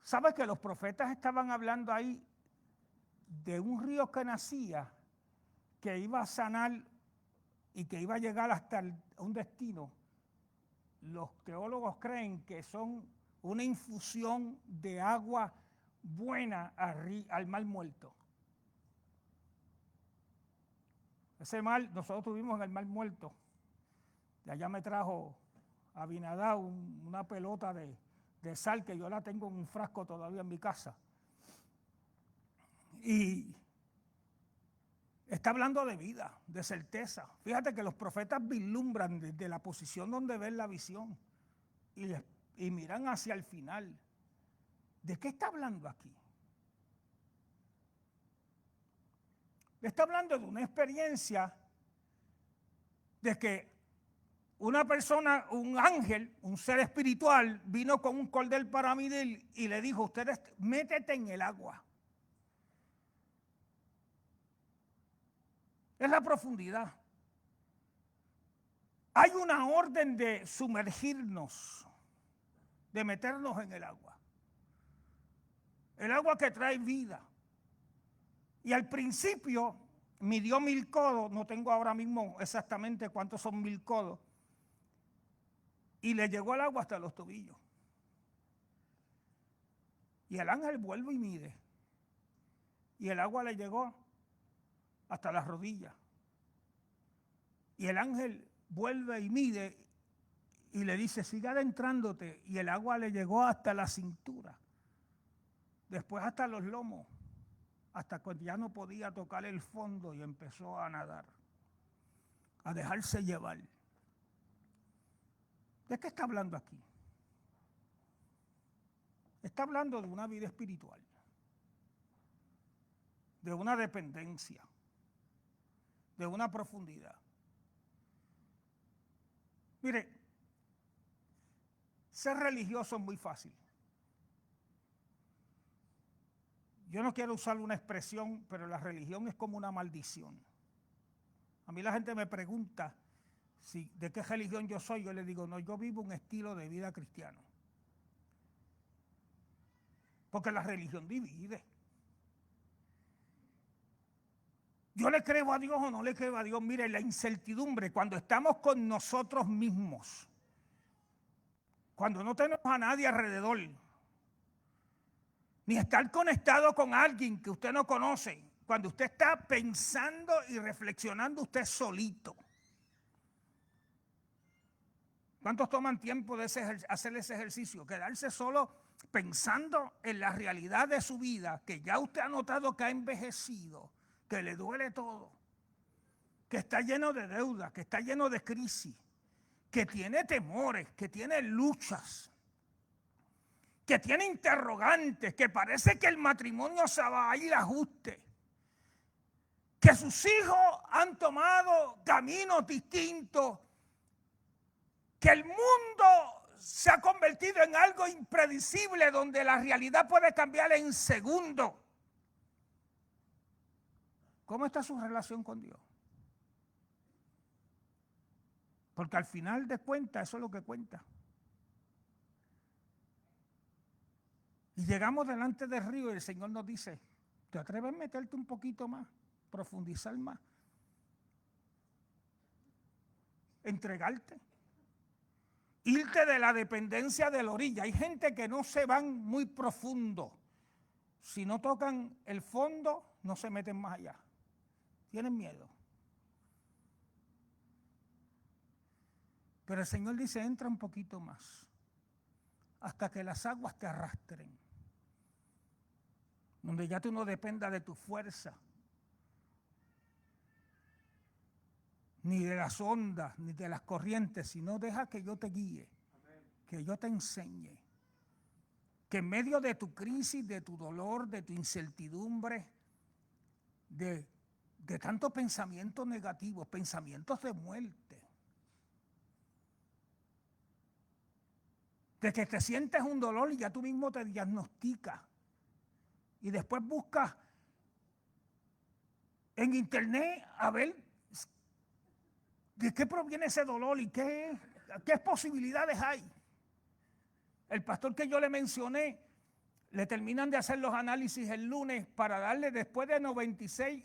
¿Sabes que los profetas estaban hablando ahí de un río que nacía, que iba a sanar y que iba a llegar hasta un destino? Los teólogos creen que son una infusión de agua buena al mar muerto. Ese mar, nosotros estuvimos en el mar muerto. De allá me trajo Abinadab una pelota de de sal, que yo la tengo en un frasco todavía en mi casa. Y está hablando de vida, de certeza. Fíjate que los profetas vislumbran desde la posición donde ven la visión y miran hacia el final. ¿De qué está hablando aquí? Está hablando de una experiencia de que una persona, un ángel, un ser espiritual, vino con un cordel para medir y le dijo: ustedes, métete en el agua. Es la profundidad. Hay una orden de sumergirnos, de meternos en el agua. El agua que trae vida. Y al principio midió 1000 codos, no tengo ahora mismo exactamente cuántos son 1000 codos, y le llegó el agua hasta los tobillos. Y el ángel vuelve y mide, y el agua le llegó hasta las rodillas. Y el ángel vuelve y mide y le dice: sigue adentrándote, y el agua le llegó hasta la cintura, después hasta los lomos, hasta cuando ya no podía tocar el fondo y empezó a nadar, a dejarse llevar. ¿De qué está hablando aquí? Está hablando de una vida espiritual, de una dependencia, de una profundidad. Mire, ser religioso es muy fácil. Yo no quiero usar una expresión, pero la religión es como una maldición. A mí la gente me pregunta de qué religión yo soy. Yo le digo: no, yo vivo un estilo de vida cristiano. Porque la religión divide. Yo le creo a Dios o no le creo a Dios. Mire, la incertidumbre cuando estamos con nosotros mismos, cuando no tenemos a nadie alrededor, ni estar conectado con alguien que usted no conoce, cuando usted está pensando y reflexionando usted solito. ¿Cuántos toman tiempo de hacer ese ejercicio? Quedarse solo pensando en la realidad de su vida, que ya usted ha notado que ha envejecido, que le duele todo, que está lleno de deudas, que está lleno de crisis, que tiene temores, que tiene luchas, que tiene interrogantes, que parece que el matrimonio se va a ir a ajuste, que sus hijos han tomado caminos distintos, que el mundo se ha convertido en algo impredecible donde la realidad puede cambiar en segundos. ¿Cómo está su relación con Dios? Porque al final de cuentas eso es lo que cuenta. Y llegamos delante del río y el Señor nos dice: ¿te atreves a meterte un poquito más? Profundizar más. Entregarte. Irte de la dependencia de la orilla. Hay gente que no se van muy profundo. Si no tocan el fondo, no se meten más allá. Tienen miedo. Pero el Señor dice: entra un poquito más, hasta que las aguas te arrastren. Donde ya tú no dependas de tu fuerza, ni de las ondas, ni de las corrientes, sino deja que yo te guíe, que yo te enseñe. Que en medio de tu crisis, de tu dolor, de tu incertidumbre, de tantos pensamientos negativos, pensamientos de muerte, de que te sientes un dolor y ya tú mismo te diagnosticas, y después buscas en internet a ver de qué proviene ese dolor y qué posibilidades hay. El pastor que yo le mencioné, le terminan de hacer los análisis el lunes para darle, después de 96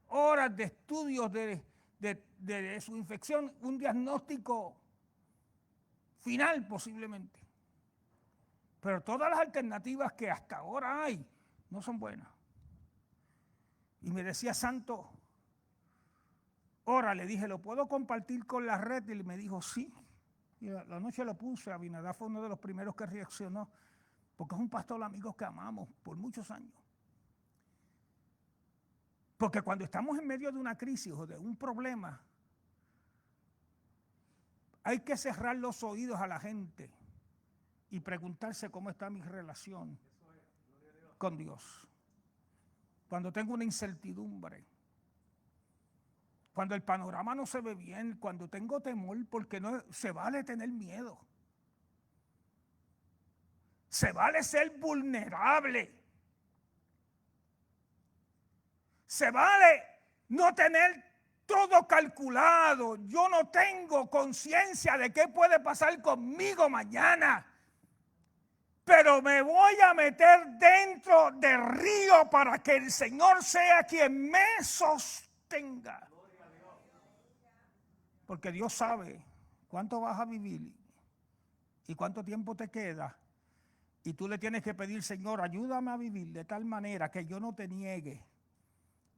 horas de estudios de su infección, un diagnóstico final posiblemente. Pero todas las alternativas que hasta ahora hay no son buenas. Y me decía: Santo, ora, le dije: ¿lo puedo compartir con la red? Y me dijo: sí. Y la noche lo puse, Abinadab fue uno de los primeros que reaccionó, porque es un pastor amigo que amamos por muchos años. Porque cuando estamos en medio de una crisis o de un problema, hay que cerrar los oídos a la gente y preguntarse cómo está mi relación con Dios. Cuando tengo una incertidumbre, cuando el panorama no se ve bien, cuando tengo temor, porque no se vale tener miedo. Se vale ser vulnerable. Se vale no tener todo calculado. Yo no tengo conciencia de qué puede pasar conmigo mañana. Pero me voy a meter dentro del río para que el Señor sea quien me sostenga. Porque Dios sabe cuánto vas a vivir y cuánto tiempo te queda. Y tú le tienes que pedir, Señor, ayúdame a vivir de tal manera que yo no te niegue,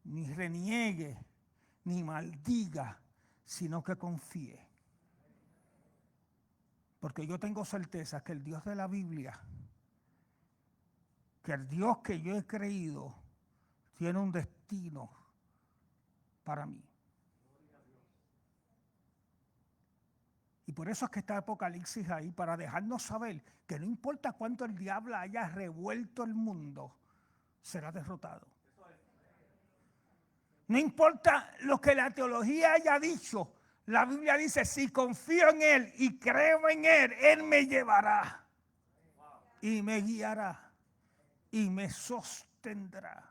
ni reniegue, ni maldiga, sino que confíe. Porque yo tengo certeza que el Dios de la Biblia, que el Dios que yo he creído, tiene un destino para mí. Y por eso es que está Apocalipsis ahí, para dejarnos saber que no importa cuánto el diablo haya revuelto el mundo, será derrotado. No importa lo que la teología haya dicho, la Biblia dice, si confío en Él y creo en Él, Él me llevará y me guiará y me sostendrá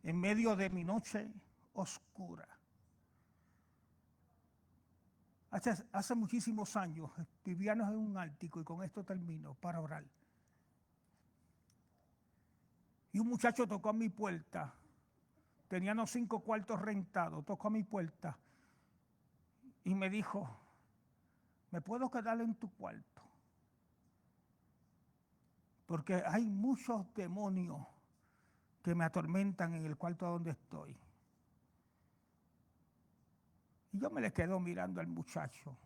en medio de mi noche oscura. Hace muchísimos años vivíamos en un Ártico, y con esto termino, para orar. Y un muchacho tocó a mi puerta. Teníamos 5 cuartos rentados, tocó a mi puerta y me dijo, ¿me puedo quedar en tu cuarto? Porque hay muchos demonios que me atormentan en el cuarto donde estoy. Y yo me le quedo mirando al muchacho.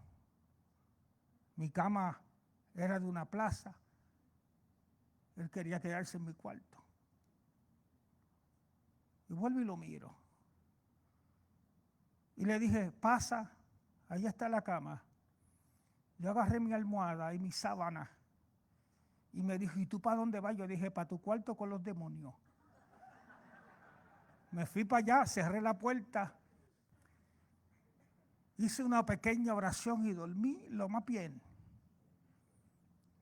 Mi cama era de una plaza. Él quería quedarse en mi cuarto. Y vuelvo y lo miro. Y le dije, pasa, ahí está la cama. Yo agarré mi almohada y mi sábana. Y me dijo, ¿y tú para dónde vas? Yo dije, para tu cuarto con los demonios. Me fui para allá, cerré la puerta. Hice una pequeña oración y dormí lo más bien.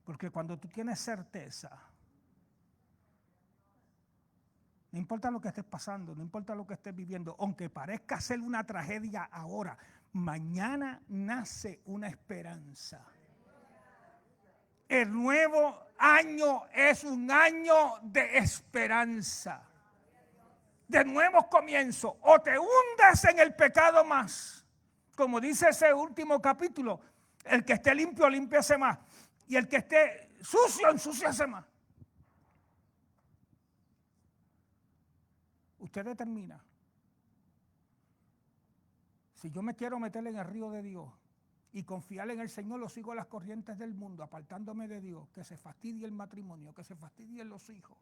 Porque cuando tú tienes certeza, no importa lo que estés pasando, no importa lo que estés viviendo, aunque parezca ser una tragedia ahora, mañana nace una esperanza. El nuevo año es un año de esperanza, de nuevos comienzos. O te hundes en el pecado más. Como dice ese último capítulo, el que esté limpio, límpiase más. Y el que esté sucio, ensúciase más. Usted determina. Si yo me quiero meter en el río de Dios y confiar en el Señor, lo sigo a las corrientes del mundo, apartándome de Dios, que se fastidie el matrimonio, que se fastidien los hijos.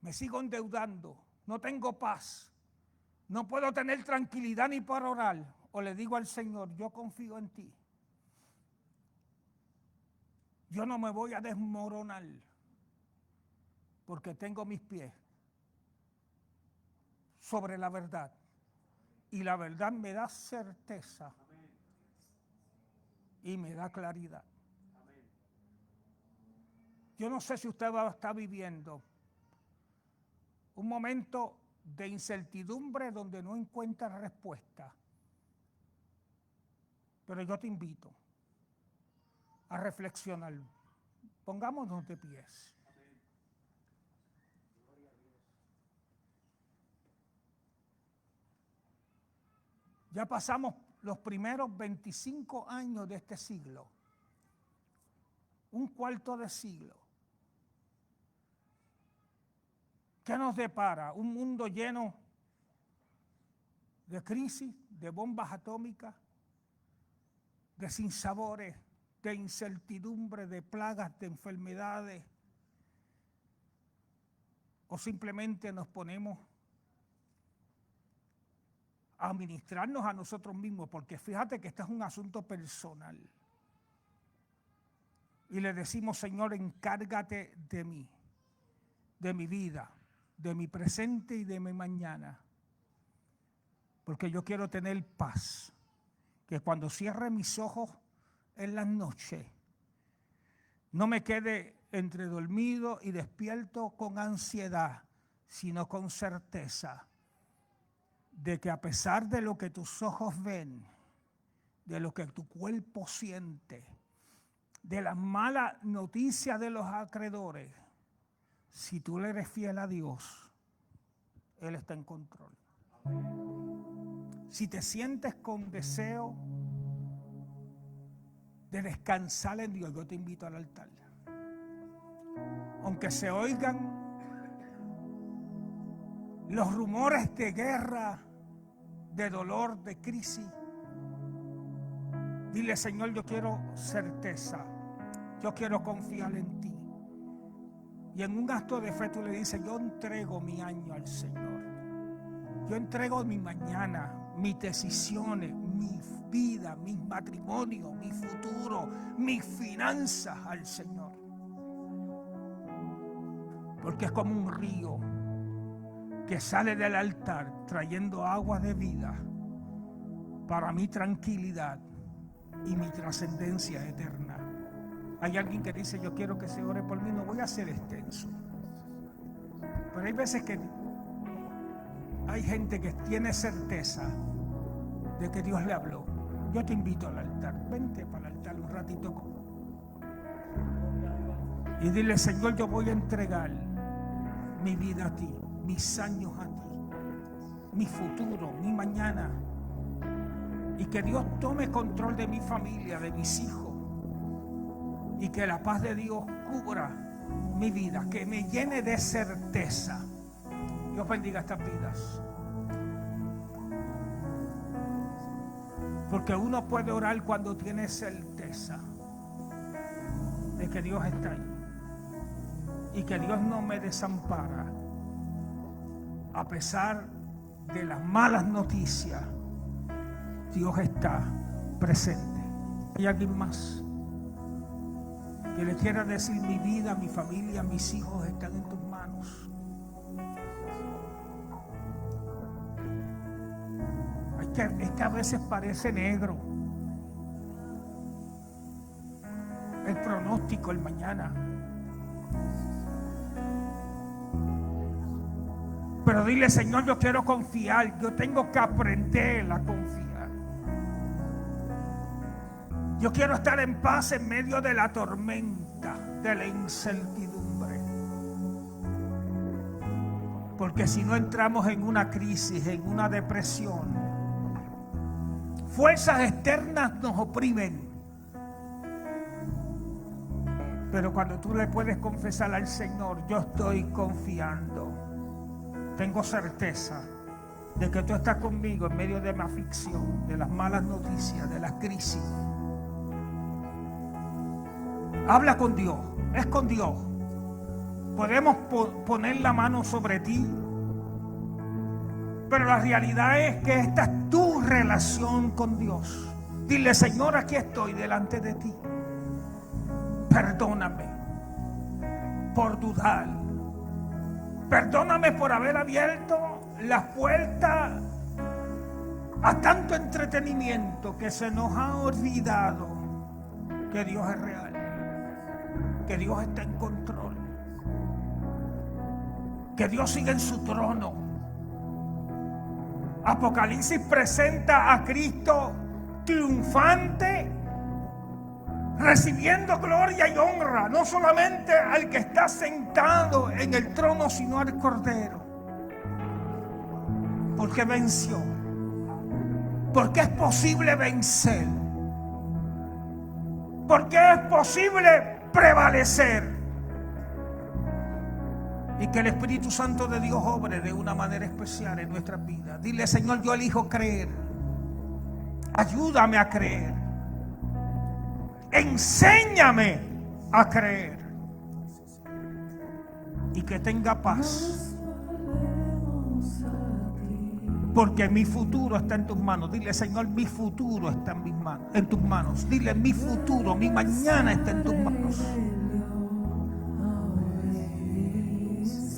Me sigo endeudando, no tengo paz. No puedo tener tranquilidad ni para orar. O le digo al Señor, yo confío en ti. Yo no me voy a desmoronar porque tengo mis pies sobre la verdad. Y la verdad me da certeza y me da claridad. Yo no sé si usted va a estar viviendo un momento de incertidumbre donde no encuentra respuesta. Pero yo te invito a reflexionar. Pongámonos de pies. Ya pasamos los primeros 25 años de este siglo. Un cuarto de siglo. ¿Qué nos depara? Un mundo lleno de crisis, de bombas atómicas, de sinsabores, de incertidumbre, de plagas, de enfermedades, o simplemente nos ponemos a ministrarnos a nosotros mismos, porque fíjate que este es un asunto personal. Y le decimos: Señor, encárgate de mí, de mi vida, de mi presente y de mi mañana. Porque yo quiero tener paz, que cuando cierre mis ojos en la noche, no me quede entre dormido y despierto con ansiedad, sino con certeza de que a pesar de lo que tus ojos ven, de lo que tu cuerpo siente, de las malas noticias de los acreedores, si tú le eres fiel a Dios, Él está en control. Si te sientes con deseo de descansar en Dios, yo te invito al altar. Aunque se oigan los rumores de guerra, de dolor, de crisis, dile: Señor, yo quiero certeza, yo quiero confiar en ti. Y en un acto de fe tú le dices: yo entrego mi año al Señor, yo entrego mi mañana, mis decisiones, mi vida, mis matrimonios, mi futuro, mis finanzas al Señor. Porque es como un río que sale del altar trayendo agua de vida para mi tranquilidad y mi trascendencia eterna. Hay alguien que dice: yo quiero que se ore por mí. No voy a ser extenso, pero hay veces que hay gente que tiene certeza de que Dios le habló. Yo te invito al altar. Vente para el altar un ratito y dile: Señor, yo voy a entregar mi vida a ti, mis años a ti, mi futuro, mi mañana, y que Dios tome control de mi familia, de mis hijos, y que la paz de Dios cubra mi vida, que me llene de certeza. Dios bendiga estas vidas, porque uno puede orar cuando tiene certeza de que Dios está ahí y que Dios no me desampara a pesar de las malas noticias. Dios está presente. ¿Hay alguien más que le quiera decir: mi vida, mi familia, mis hijos están en tus manos? Es que a veces parece negro el pronóstico, el mañana. Pero dile: Señor, yo quiero confiar. Yo tengo que aprender a confiar. Yo quiero estar en paz en medio de la tormenta, de la incertidumbre. Porque si no entramos en una crisis, en una depresión, fuerzas externas nos oprimen. Pero cuando tú le puedes confesar al Señor: yo estoy confiando, tengo certeza de que tú estás conmigo en medio de mi aflicción, de las malas noticias, de las crisis. Habla con Dios, es con Dios. Podemos poner la mano sobre ti, pero la realidad es que esta es tu relación con Dios. Dile: Señor, aquí estoy delante de ti. Perdóname por dudar. Perdóname por haber abierto las puertas a tanto entretenimiento que se nos ha olvidado que Dios es real, que Dios está en control, que Dios sigue en su trono. Apocalipsis presenta a Cristo triunfante, recibiendo gloria y honra, no solamente al que está sentado en el trono, sino al Cordero. Porque venció. Porque es posible vencer. Porque es posible prevalecer. Y que el Espíritu Santo de Dios obre de una manera especial en nuestras vidas. Dile: Señor, yo elijo creer. Ayúdame a creer. Enséñame a creer y que tenga paz, porque mi futuro está en tus manos. Dile: Señor, mi futuro está en mis manos, en tus manos. Dile: mi futuro, mi mañana está en tus manos.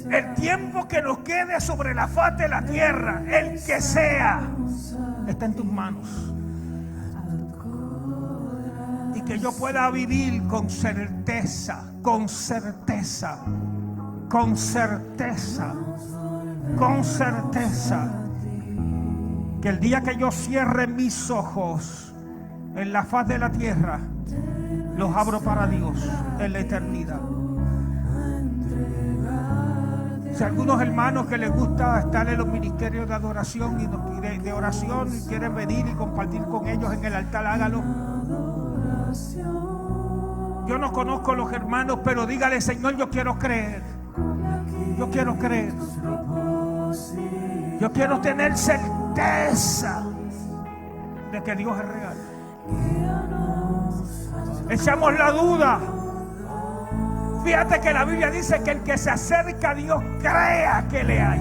El tiempo que nos quede sobre la faz de la tierra, el que sea, está en tus manos. Y que yo pueda vivir con certeza, con certeza, con certeza, con certeza, que el día que yo cierre mis ojos en la faz de la tierra, los abro para Dios en la eternidad. Si algunos hermanos que les gusta estar en los ministerios de adoración y de oración y quieren venir y compartir con ellos en el altar, hágalo. Yo no conozco a los hermanos, pero dígale: Señor, yo quiero creer. Yo quiero creer. Yo quiero tener certeza de que Dios es real. Echamos la duda. Fíjate que la Biblia dice que el que se acerca a Dios crea que le hay.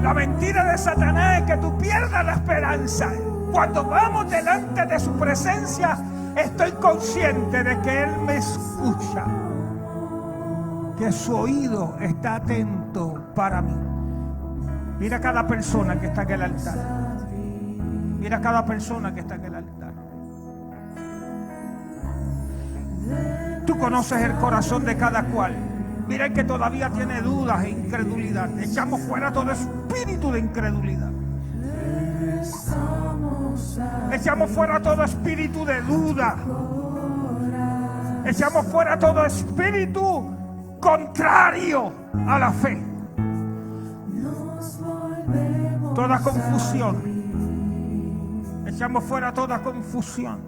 La mentira de Satanás es que tú pierdas la esperanza. Cuando vamos delante de su presencia, estoy consciente de que Él me escucha, que su oído está atento para mí. Mira a cada persona que está en el altar. Mira a cada persona que está en el altar. Tú conoces el corazón de cada cual. Mira el que todavía tiene dudas e incredulidad. Echamos fuera todo espíritu de incredulidad. Echamos fuera todo espíritu de duda. Echamos fuera todo espíritu contrario a la fe. Toda confusión. Echamos fuera toda confusión.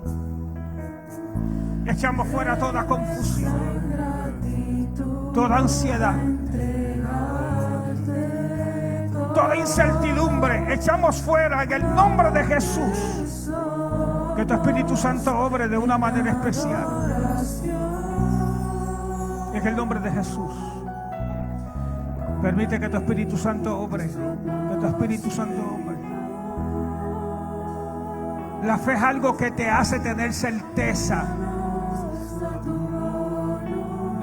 Echamos fuera toda confusión, toda ansiedad, toda incertidumbre. Echamos fuera en el nombre de Jesús. Que tu Espíritu Santo obre de una manera especial. En el nombre de Jesús. Permite que tu Espíritu Santo obre. Que tu Espíritu Santo obre. La fe es algo que te hace tener certeza.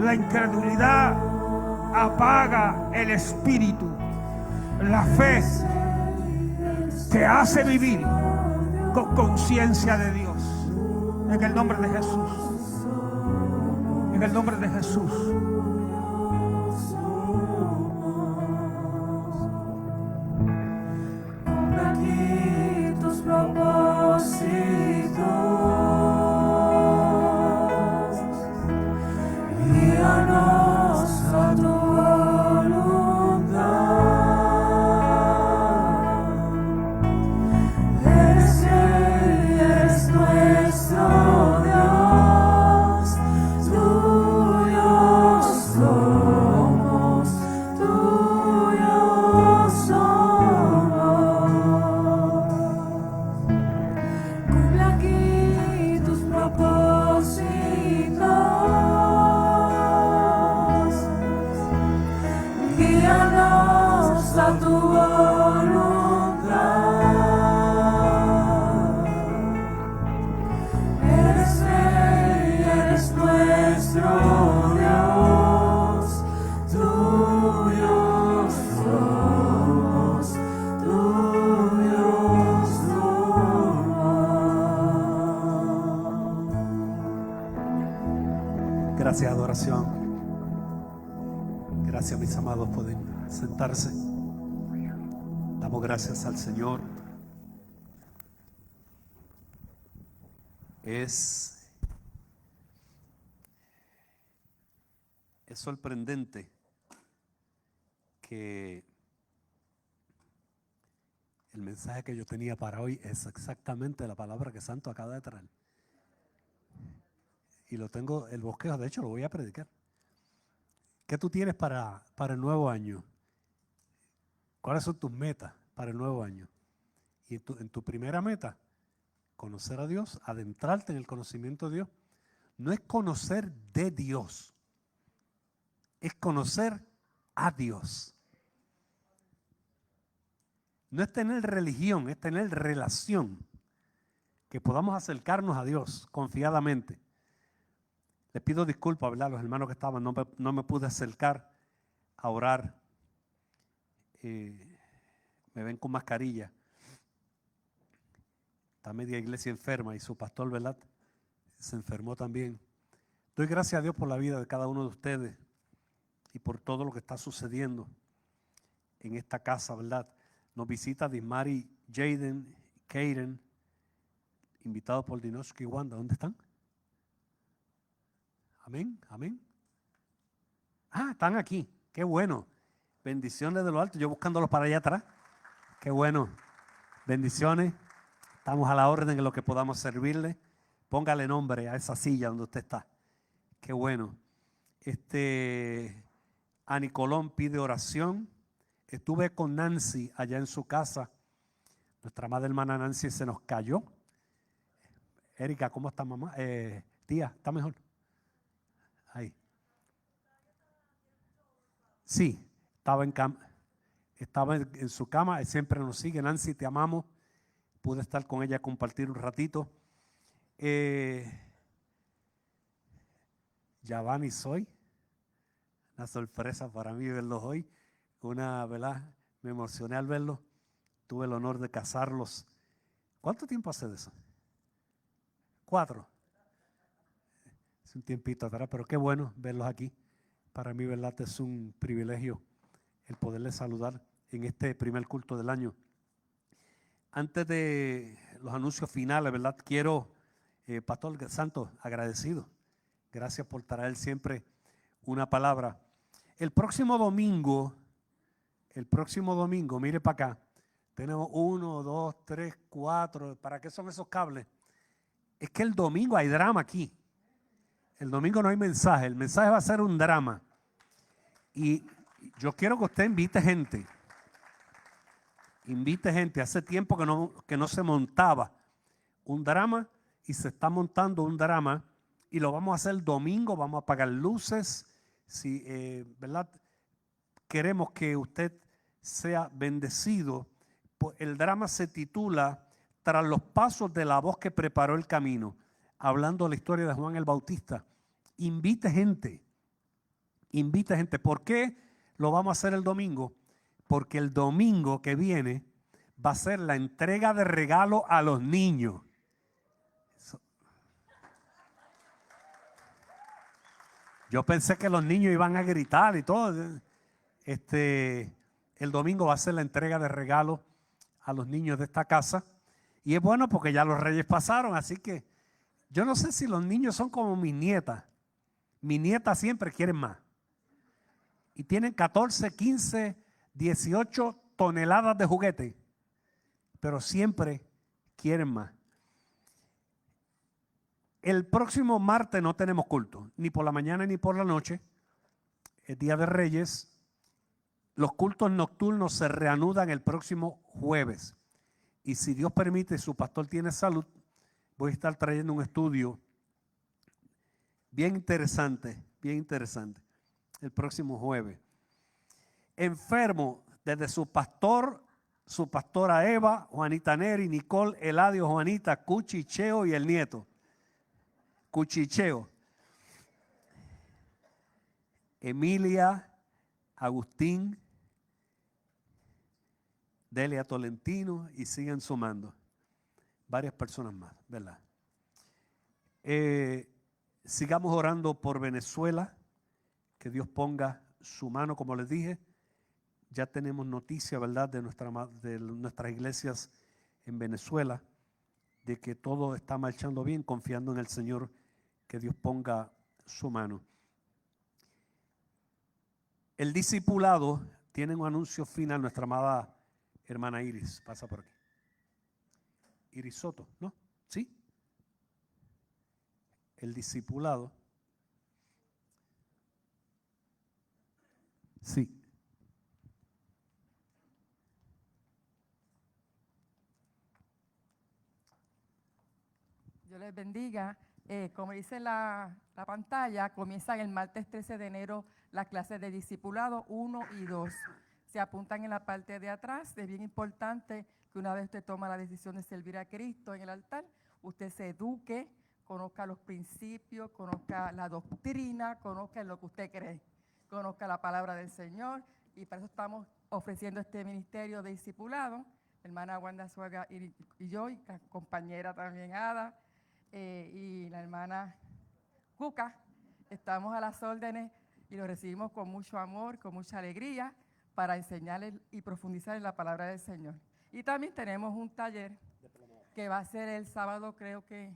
La incredulidad apaga el espíritu. La fe te hace vivir con conciencia de Dios. En el nombre de Jesús. En el nombre de Jesús. Aquí tus propósitos. Guíanos a tu voluntad. Eres Él, eres nuestro Dios. Tuyos somos, tuyos somos. Cumple aquí tus propósitos. Guíanos a tu voluntad. Eres Él, eres nuestro Dios. Tuyos somos, tuyos somos. Gracias, adoración. Gracias, mis amados, pueden sentarse. Damos gracias al Señor. Es sorprendente que el mensaje que yo tenía para hoy es exactamente la palabra que Santo acaba de traer. Y lo tengo, el bosquejo, de hecho lo voy a predicar. ¿Qué tú tienes para el nuevo año? ¿Cuáles son tus metas para el nuevo año? Y en tu primera meta, Conocer a Dios, adentrarte en el conocimiento de Dios, no es conocer de Dios, es conocer a Dios. No es tener religión, es tener relación. Que podamos acercarnos a Dios confiadamente. Les pido disculpas, ¿verdad? Los hermanos que estaban, no me pude acercar a orar. Me ven con mascarilla. Está media iglesia enferma y su pastor, ¿verdad? Se enfermó también. Doy gracias a Dios por la vida de cada uno de ustedes y por todo lo que está sucediendo en esta casa, ¿verdad? Nos visita Dismari, Jaden, Kaden, invitados por Dinoski y Wanda. ¿Dónde están? Amén, amén. Ah, están aquí. Qué bueno. Bendiciones de lo alto. Yo buscándolos para allá atrás. Qué bueno. Bendiciones. Estamos a la orden en lo que podamos servirle. Póngale nombre a esa silla donde usted está. Qué bueno. Ani Colón pide oración. Estuve con Nancy allá en su casa. Nuestra amada hermana Nancy se nos cayó. Erika, ¿cómo está mamá? Tía, ¿está mejor? Ahí. Sí, estaba en su cama, siempre nos sigue. Nancy, te amamos. Pude estar con ella, compartir un ratito. Giovanni Soy, una sorpresa para mí verlos hoy. ¿Verdad? Me emocioné al verlos. Tuve el honor de casarlos. ¿Cuánto tiempo hace de eso? 4. Es un tiempito atrás, pero qué bueno verlos aquí. Para mí, ¿verdad? Es un privilegio el poderles saludar en este primer culto del año. Antes de los anuncios finales, ¿verdad? Quiero, Pastor Santos, agradecido. Gracias por traer siempre una palabra. El próximo domingo, mire para acá, tenemos 1, 2, 3, 4. ¿Para qué son esos cables? Es que el domingo hay drama aquí. El domingo no hay mensaje. El mensaje va a ser un drama. Y yo quiero que usted invite gente. Invite gente. Hace tiempo que no se montaba un drama y se está montando un drama. Y lo vamos a hacer el domingo. Vamos a apagar luces. Si, ¿verdad? Queremos que usted sea bendecido. El drama se titula Tras los pasos de la voz que preparó el camino, hablando de la historia de Juan el Bautista. Invite gente. ¿Por qué lo vamos a hacer el domingo? Porque el domingo que viene va a ser la entrega de regalo a los niños. Yo pensé que los niños iban a gritar y todo. El domingo va a ser la entrega de regalo a los niños de esta casa. Y es bueno porque ya los reyes pasaron, así que yo no sé si los niños son como mis nietas. Mis nietas siempre quieren más. Y tienen 14, 15, 18 toneladas de juguete. Pero siempre quieren más. El próximo martes no tenemos culto, ni por la mañana ni por la noche. El Día de Reyes. Los cultos nocturnos se reanudan el próximo jueves. Y si Dios permite, su pastor tiene salud, voy a estar trayendo un estudio bien interesante, el próximo jueves. Enfermo, desde su pastora Eva, Juanita Neri, Nicole, Eladio, Juanita, Cuchicheo y el nieto. Cuchicheo. Emilia, Agustín, Delia Tolentino y siguen sumando. Varias personas más, ¿verdad? Sigamos orando por Venezuela, que Dios ponga su mano, como les dije. Ya tenemos noticia, ¿verdad?, de nuestras iglesias en Venezuela, de que todo está marchando bien, confiando en el Señor, que Dios ponga su mano. El discipulado tiene un anuncio final, nuestra amada hermana Iris, pasa por aquí. Iris Soto, ¿no? ¿Sí? El discipulado. Sí. Dios les bendiga. Como dice la pantalla, comienzan el martes 13 de enero las clases de discipulado 1 y 2. Se apuntan en la parte de atrás. Es bien importante que una vez usted toma la decisión de servir a Cristo en el altar, usted se eduque, conozca los principios, conozca la doctrina, conozca en lo que usted cree, conozca la palabra del Señor. Y para eso estamos ofreciendo este ministerio de discipulado. Hermana Wanda Suega y yo, y la compañera también Ada, y la hermana Cuca, estamos a las órdenes y lo recibimos con mucho amor, con mucha alegría, para enseñarles y profundizar en la palabra del Señor. Y también tenemos un taller que va a ser el sábado, creo que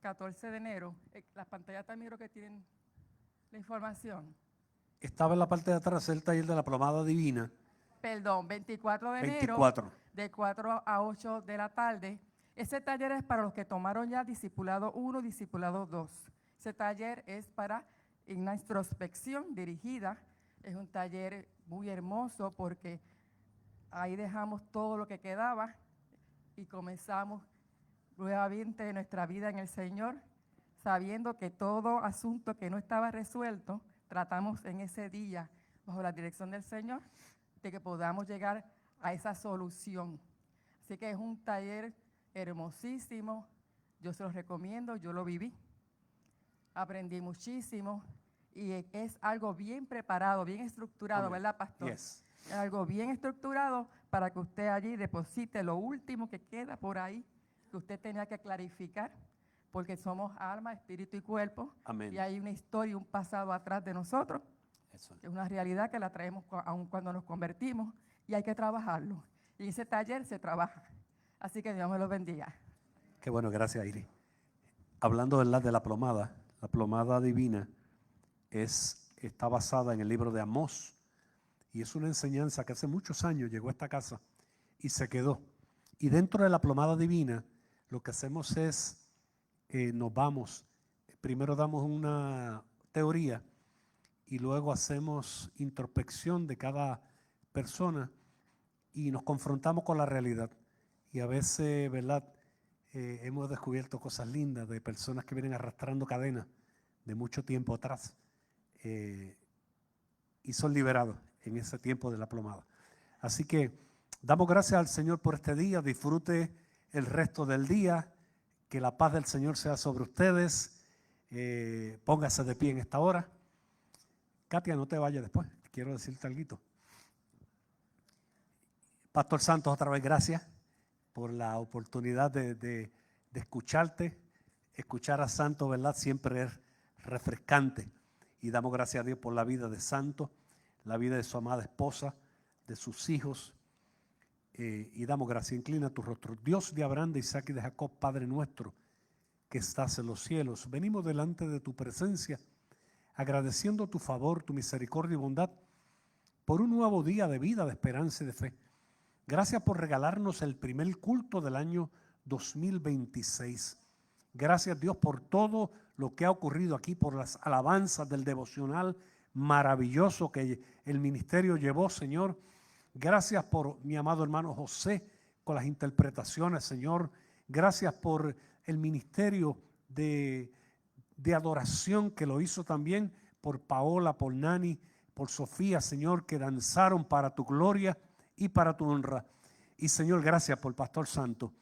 14 de enero. Las pantallas también creo que tienen la información. Estaba en la parte de atrás el taller de la plomada divina. Perdón, 24 de enero, 24. de 4 a 8 de la tarde. Ese taller es para los que tomaron ya Discipulado 1, Discipulado 2. Ese taller es para una introspección dirigida. Es un taller muy hermoso porque ahí dejamos todo lo que quedaba y comenzamos nuevamente nuestra vida en el Señor, sabiendo que todo asunto que no estaba resuelto, tratamos en ese día, bajo la dirección del Señor, de que podamos llegar a esa solución. Así que es un taller hermosísimo, yo se los recomiendo, yo lo viví, aprendí muchísimo y es algo bien preparado, bien estructurado, Amén. ¿verdad, pastor? Yes. Es algo bien estructurado para que usted allí deposite lo último que queda por ahí, que usted tenía que clarificar, porque somos alma, espíritu y cuerpo. Amén. Y hay una historia y un pasado atrás de nosotros. Eso. Es una realidad que la traemos aun cuando nos convertimos y hay que trabajarlo. Y ese taller se trabaja. Así que Dios me lo bendiga. Qué bueno, gracias, Iris. Hablando ¿verdad? De la plomada divina está basada en el libro de Amós y es una enseñanza que hace muchos años llegó a esta casa y se quedó. Y dentro de la plomada divina lo que hacemos es, nos vamos, primero damos una teoría y luego hacemos introspección de cada persona y nos confrontamos con la realidad. Y a veces, ¿verdad? Hemos descubierto cosas lindas de personas que vienen arrastrando cadenas de mucho tiempo atrás y son liberados en ese tiempo de la plomada. Así que damos gracias al Señor por este día. Disfrute el resto del día. Que la paz del Señor sea sobre ustedes. Póngase de pie en esta hora. Katia, no te vayas después. Quiero decirte algo. Pastor Santos, otra vez gracias por la oportunidad de escucharte. Escuchar a Santos, ¿verdad? Siempre es refrescante. Y damos gracias a Dios por la vida de Santos, la vida de su amada esposa, de sus hijos. Y damos gracias. Inclina tu rostro. Dios de Abraham, de Isaac y de Jacob, Padre nuestro, que estás en los cielos. Venimos delante de tu presencia, agradeciendo tu favor, tu misericordia y bondad, por un nuevo día de vida, de esperanza y de fe. Gracias por regalarnos el primer culto del año 2026. Gracias, Dios, por todo lo que ha ocurrido aquí, por las alabanzas del devocional maravilloso que el ministerio llevó, Señor. Gracias por mi amado hermano José con las interpretaciones, Señor. Gracias por el ministerio de adoración que lo hizo también por Paola, por Nani, por Sofía, Señor, que danzaron para tu gloria y para tu honra. Y Señor, gracias por Pastor Santo.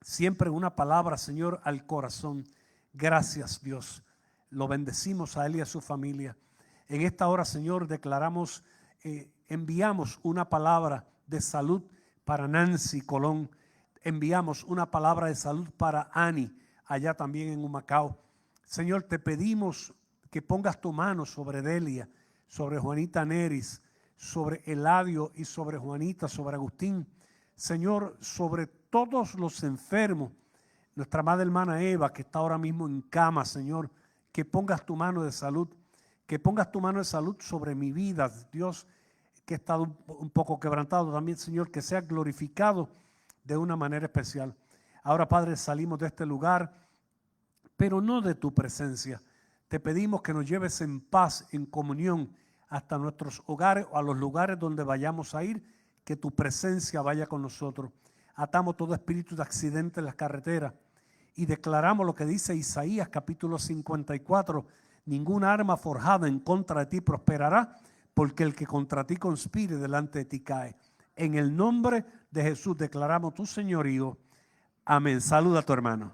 Siempre una palabra, Señor, al corazón. Gracias, Dios. Lo bendecimos a él y a su familia. En esta hora, Señor, declaramos, enviamos una palabra de salud para Nancy Colón. Enviamos una palabra de salud para Ani, allá también en Humacao. Señor, te pedimos que pongas tu mano sobre Delia, sobre Juanita Neris, sobre Eladio y sobre Juanita, sobre Agustín. Señor, sobre todos los enfermos, nuestra amada hermana Eva, que está ahora mismo en cama, Señor, que pongas tu mano de salud, que pongas tu mano de salud sobre mi vida, Dios, que he estado un poco quebrantado también, Señor, que sea glorificado de una manera especial. Ahora, Padre, salimos de este lugar, pero no de tu presencia. Te pedimos que nos lleves en paz, en comunión, hasta nuestros hogares o a los lugares donde vayamos a ir, que tu presencia vaya con nosotros. Atamos todo espíritu de accidente en las carreteras y declaramos lo que dice Isaías capítulo 54, ninguna arma forjada en contra de ti prosperará, porque el que contra ti conspire delante de ti cae. En el nombre de Jesús declaramos tu señorío. Amén. Saluda a tu hermano.